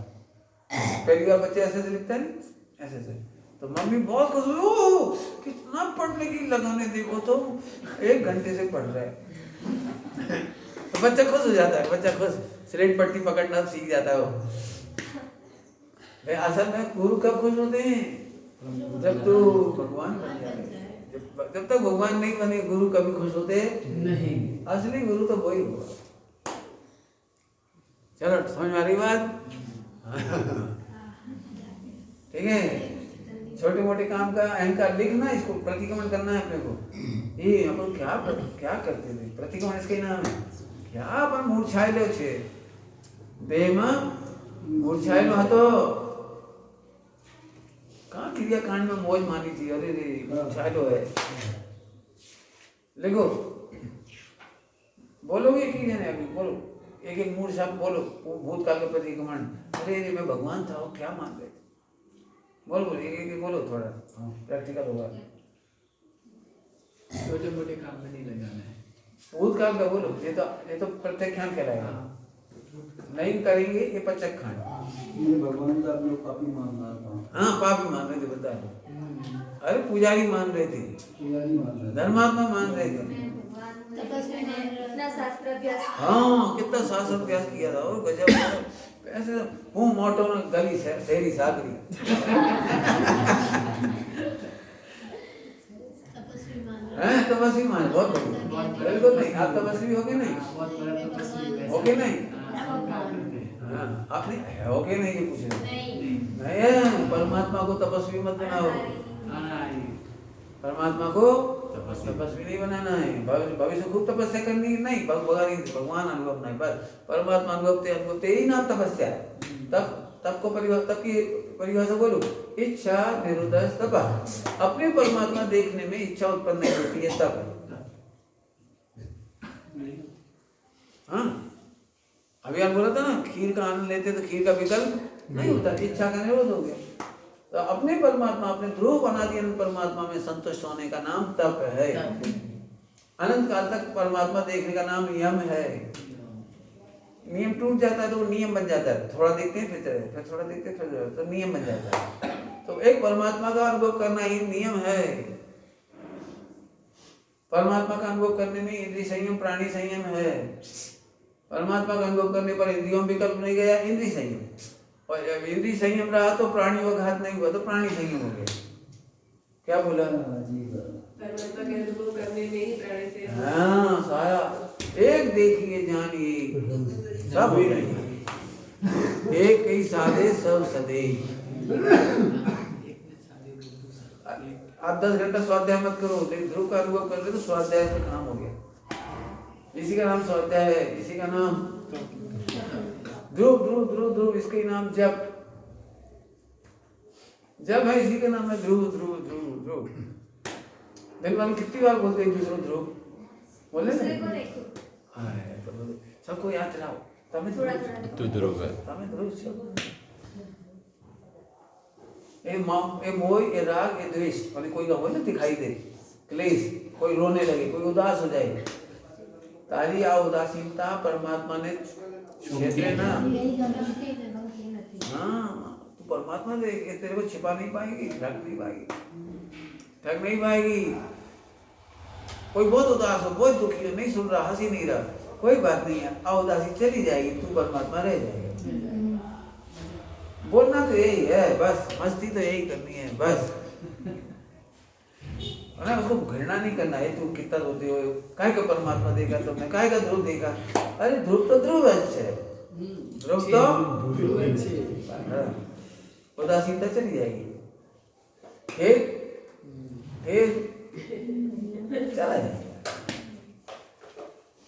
A: पहली बार बच्चे ऐसे से लिखता है नहीं, ऐसे से, तो मम्मी बहुत खुश हुई, ओ कितना पढ़ने की लगाने, देखो तो 1 घंटे से पढ़ रहा है। तो बच्चा खुश हो जाता है, बच्चा खुश, स्लेट पट्टी पकड़ना सीख जाता है वो। असल में गुरु कब खुश होते हैं? जब तो भगवान बन जाए। जब तक भगवान नहीं बने गुरु कभी खुश होते नहीं। असली गुरु तो वही हुआ। चलो समझ में आ रही बात? ठीक है, छोटे मोटे काम का अहंकार लिखना, इसको प्रतिक्रमण करना है अपने को। ये अपन क्या करते थे? प्रतिक्रमण इसका ही नाम है। क्या अपन मूर्छायलो छे देहમાં मूर्छायलो હતો, कहाँ क्रिया कांड में मौज मानी थी, अरे रे मूर्छायलो है। लिखो, बोलोगे कि नहीं? अभी बोलो, एक मूर्छ आप बोलो, भूतकाल के प्रतिक्रमण। अरे रे मैं भगवान था, वो क्या मान रहे थे? बोलो एक बोलो, थोड़ा प्रैक्टिकल होगा।
G: छोटे मोटे काम में नहीं लगाना है।
A: भूतकाल का बोलो, ये तो प्रत्यक्षांत कहलाएगा। नहीं करेंगे ये प्रत्यक्षांत।
G: ये भगवान का आप लोग पापी मान रहा था।
A: हाँ पापी मान रहे थे, बता दो। अरे पुजारी मान रहे थे,
G: पुजारी मान रहे थे,
A: धर्मात्मा मान रहे थे।
C: तपस्वी ने इतना शास्त्र अभ्यास
A: हाँ कितना शास्त्र अभ्यास किया था, और गजब। ऐसे मुंह मोटो न गली शहरी सागरी। तपस्वी मान, बहुत बढ़िया, बिल्कुल नहीं। आप तपस्वी हो गए नहीं? हो गए नहीं? हाँ आपने हो गए नहीं, ये पूछ रहे नहीं। परमात्मा को तपस्वी मत बनाओ, परमात्मा को तपस्वी नहीं बनाना है। भविष्य खूब तपस्या करनी नहीं, भगवान अनुभव नहीं, बस परमात्मा अनुभव ही नाम तपस्या है। तब की परिभाषा बोलो, इच्छा निरोधः तपः। अपने परमात्मा देखने में इच्छा उत्पन्न नहीं होती है तप। हाँ अभी आप बोला था ना, खीर का आनंद लेते तो खीर का विकल्प नहीं होता, इच्छा का निरोध हो गया। तो अपने परमात्मा, अपने ध्रुव अनादि अनंत परमात्मा में संतुष्ट होने का नाम तप है। अनंत काल तक परमात्मा देखने का नाम नियम है। नियम टूट जाता है तो वो नियम बन जाता है, थोड़ा देखते हैं फिर थोड़ा देखते हैं फिर तो नियम बन जाता है। तो एक परमात्मा का अनुभव करना ही नियम है। परमात्मा का अनुभव करने में इंद्रिय संयम प्राणी संयम है। परमात्मा का अनुभव करने पर इंद्रियों में विकल्प नहीं गया, इंद्रिय संयम, और जब इंद्रिय संयम रहा तो प्राणियों का घात नहीं हुआ तो प्राणी संयम हो गया। क्या बोला?
B: परमात्मा के अनुभव करने में ही प्राणी से।
A: हाँ सारा एक देखिए जानिए सब नहीं, एक ही साधे सब सदे। आप 10 घंटा स्वाध्याय मत करो, लेकिन ध्रुव का अनुभव कर रहे तो स्वाध्याय से काम हो गया। इसी का नाम स्वाध्याय है, इसी का नाम ध्रुव ध्रुव ध्रुव ध्रुव, इसका ही नाम जप जब है, इसी का नाम है ध्रुव ध्रुव ध्रुव ध्रुव। दिन में कितनी बार बोलते हैं दूसरों ध्रुव बोले ना? सबको याद दिलाओ, तमें
E: तू ध्रुव है।
A: तमें ध्रुव छो। ए मोह, ए राग, ए द्वेष, माने कोई का हो ना दिखाई दे क्लेश, कोई रोने लगे, कोई उदास हो जाए, तारी आ उदासीनता परमात्मा ने क्षेत्र ना। हाँ तू परमात्मा देख, तेरे को छिपा नहीं पाएगी, ढक नहीं पाएगी, ढक नहीं पाएगी। कोई बहुत उदास हो, बहुत दुखी हो, नहीं सुन रहा, हंसी नहीं रहा, कोई बात नहीं है, आ उदासी चली जाएगी, तू परमात्मा रह जाएगा। बोलना तो यही है बस, मस्ती तो यही करनी है बस, ना उसको घृणा नहीं करना है। तू कितना रोते हो, काहे का परमात्मा देखा तुमने, काहे का ध्रुव देखा? अरे ध्रुव तो ध्रुव है, ध्रुव तो उदासीनता चली जाएगी, फिर चला जाएगा।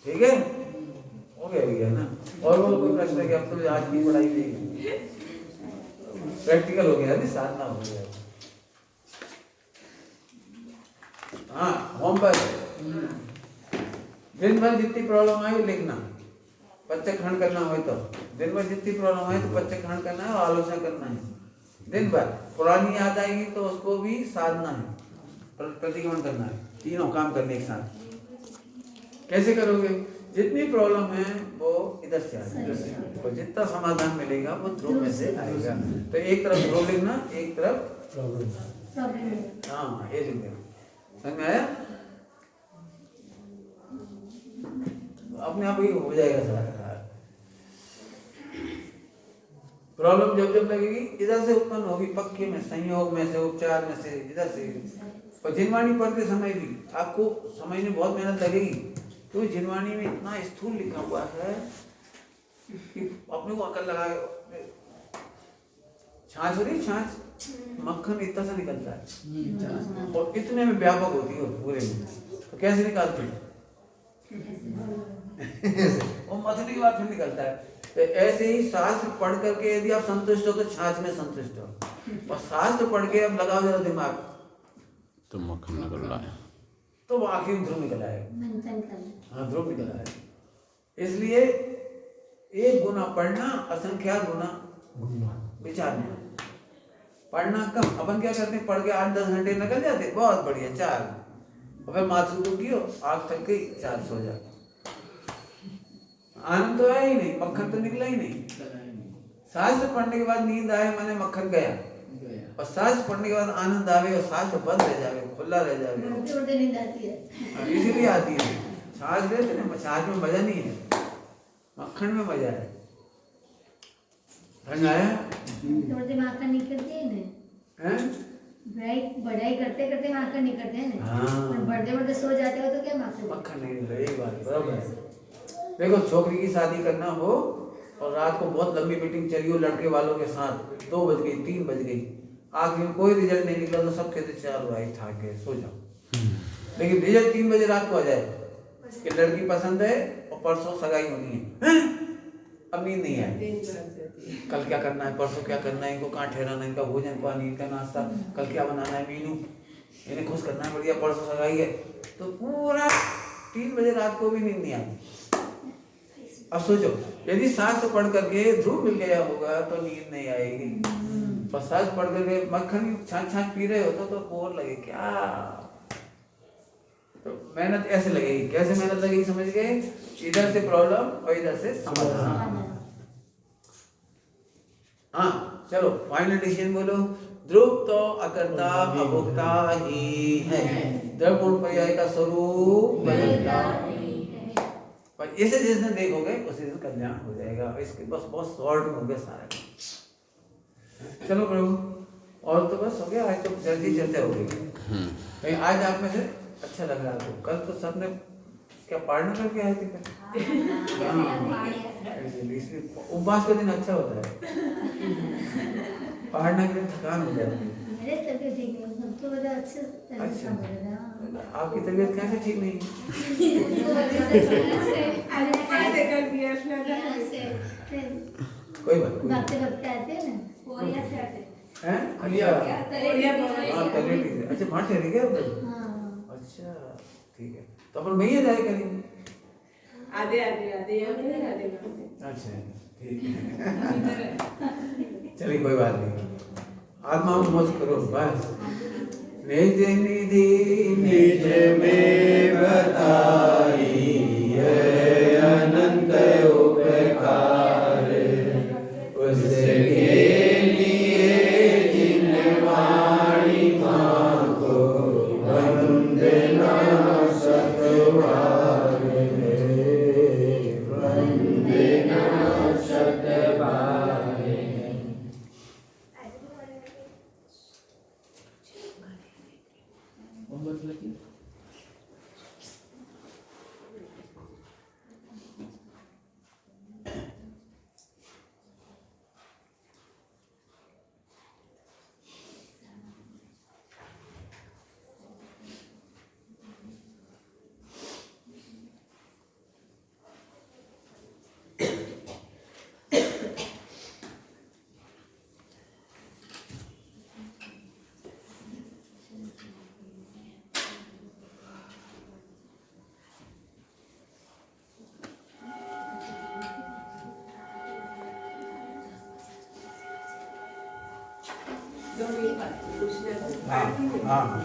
A: ठीक है, हो गया ना? और वो कोई प्रश्न है कि अब तो आज की पढ़ाई नहीं प्रैक्टिकल हो गया, नहीं साधना हो गया। हाँ होमवर्क, दिन भर जितनी प्रॉब्लम आई लिखना, प्रत्यक्षण करना हो तो दिन भर जितनी प्रॉब्लम आई तो प्रत्यक्षण करना है और आलोचना करना है। दिन भर पुरानी याद आएगी तो उसको भी साधना है, प्रतिक्रमण करना है, तीनों काम करने के साथ। कैसे करोगे? जितनी प्रॉब्लम है वो इधर से आएगी, तो जितना समाधान मिलेगा वो ध्रुव में से आएगा। तो एक तरफ ध्रुव लिखना, एक तरफ हाँ ये लिख देना, समझ में आया? अपने आप ही हो जाएगा सारा। प्रॉब्लम जब जब लगेगी इधर से उत्पन्न होगी, पक्के में, संयोग में से, उपचार में से, इधर से। और जिनवाणी पढ़ते समय भी आपको समझने बहुत मेहनत लगेगी, तो जिनवाणी में इतना स्थूल लिखा हुआ है कि अपने को अकल लगा। छाछ हो रही, छाछ मक्खन इतना सा निकलता है और इतने में व्यापक होती है पूरे में, तो कैसे निकालते हैं? वो मथने के बाद फिर निकलता है। तो ऐसे ही शास्त्र पढ़ करके यदि आप संतुष्ट हो तो छाछ में संतुष्ट हो, और शास्त्र पढ़ के अब लगाओ जरा दिमाग
E: तो मक्खन निकल रहा है,
A: तो वो आखिर में ध्रुव निकल आएगा। हाँ ध्रुव निकल आएगा। इसलिए एक गुना पढ़ना, असंख्यात गुना विचारना। पढ़ना कम, अपन क्या करते हैं, पढ़ के 8-10 घंटे निकल जाते, बहुत बढ़िया 4, और फिर माथुर को कियो आग थक गई 4 सो जाते। आनंद तो आया ही नहीं, मक्खन तो निकला ही नहीं। शास्त्र पढ़ने के बाद नींद आए माने मक्खन गया, और शास्त्र पढ़ने के बाद आनंद आवे और शास्त्र बंद रह जावे, खुला रह जावे,
D: नींद आती है।
A: इसीलिए आती है। छाछ लेते ना, छाछ में मजा नहीं है, मक्खन में मजा है। समझ आया?
D: थोड़े माखन निकलती है ना, बढ़ाई करते करते माखन निकलते हैं ना।
A: हाँ।
D: बढ़ते बढ़ते सो जाते हो तो क्या माखन?
A: मक्खन नहीं मिल रहा, यही बात बराबर है। देखो छोकरी की शादी करना हो और रात को बहुत लंबी मीटिंग चली हो लड़के वालों के साथ, 2 बज गई, 3 बज गई, आखिर में कोई रिजल्ट नहीं निकला, तो सब कहते चलो भाई थक गए, सो जाओ। लेकिन रिजल्ट 3 बजे रात को आ जाए कि लड़की पसंद है और परसों सगाई होनी है, अब नींद नहीं आई, कल क्या करना है, परसों क्या करना है, इनको कहाँ ठहराना है, इनका भोजन पानी, इनका नाश्ता, कल क्या बनाना है मीनू, इन्हें खुश करना है, बढ़िया परसों सगाई है, तो पूरा 3 बजे रात को भी नींद नहीं आई। अब सोचो यदि शास्त्र पढ़ करके ध्रुव मिल गया होगा तो नींद नहीं आएगी, पर शास्त्र पढ़ करके मक्खन छाछ छाछ पी रहे होते तो बोर लगे क्या। तो मेहनत ऐसे लगेगी, कैसे मेहनत लगेगी समझ गए? इधर से प्रॉब्लम और इधर से समाधान। हाँ चलो फाइनल डिसीजन बोलो। ध्रुव तो अकर्ता अभोक्ता ही है, द्रव्य गुण पर्याय का स्वरूप बदलता नहीं है। पर इसे जिस दिन देखोगे उसी दिन कल्याण हो जाएगा। इसके बस बहुत शॉर्ट में हो गया सारा। चलो प्रभु और तो बस हो गया, आज तो जल्दी चर्चा हो गई। आज आप में से अच्छा लग रहा है, कल तो सबने क्या पार्टनर करके आए थे क्या? इसलिए उपवास का दिन अच्छा होता है, पहाड़ना के दिन थकान हो जाती है।
D: मेरे तबीयत ठीक नहीं, सबको बड़ा अच्छा
A: आपकी तबीयत कैसे ठीक नहीं? कोई बात नहीं,
D: वक्त वक्त आते हैं ना,
C: कोरिया से आते
A: हैं? अच्छा वहाँ ठहरे क्या उधर? अच्छा ठीक है, तो अपन वहीं जाए करेंगे।
B: आधे आधे आधे आधे।
A: अच्छा ठीक है, चलिए कोई बात नहीं, आत्मा मौज करो बस। निज निधि निज में बताई है अनंत उपकार, उसके लिए जिन वाणी माँ को वंदना सतबार, वंदना सतबार।
B: पूछना
A: हाँ हाँ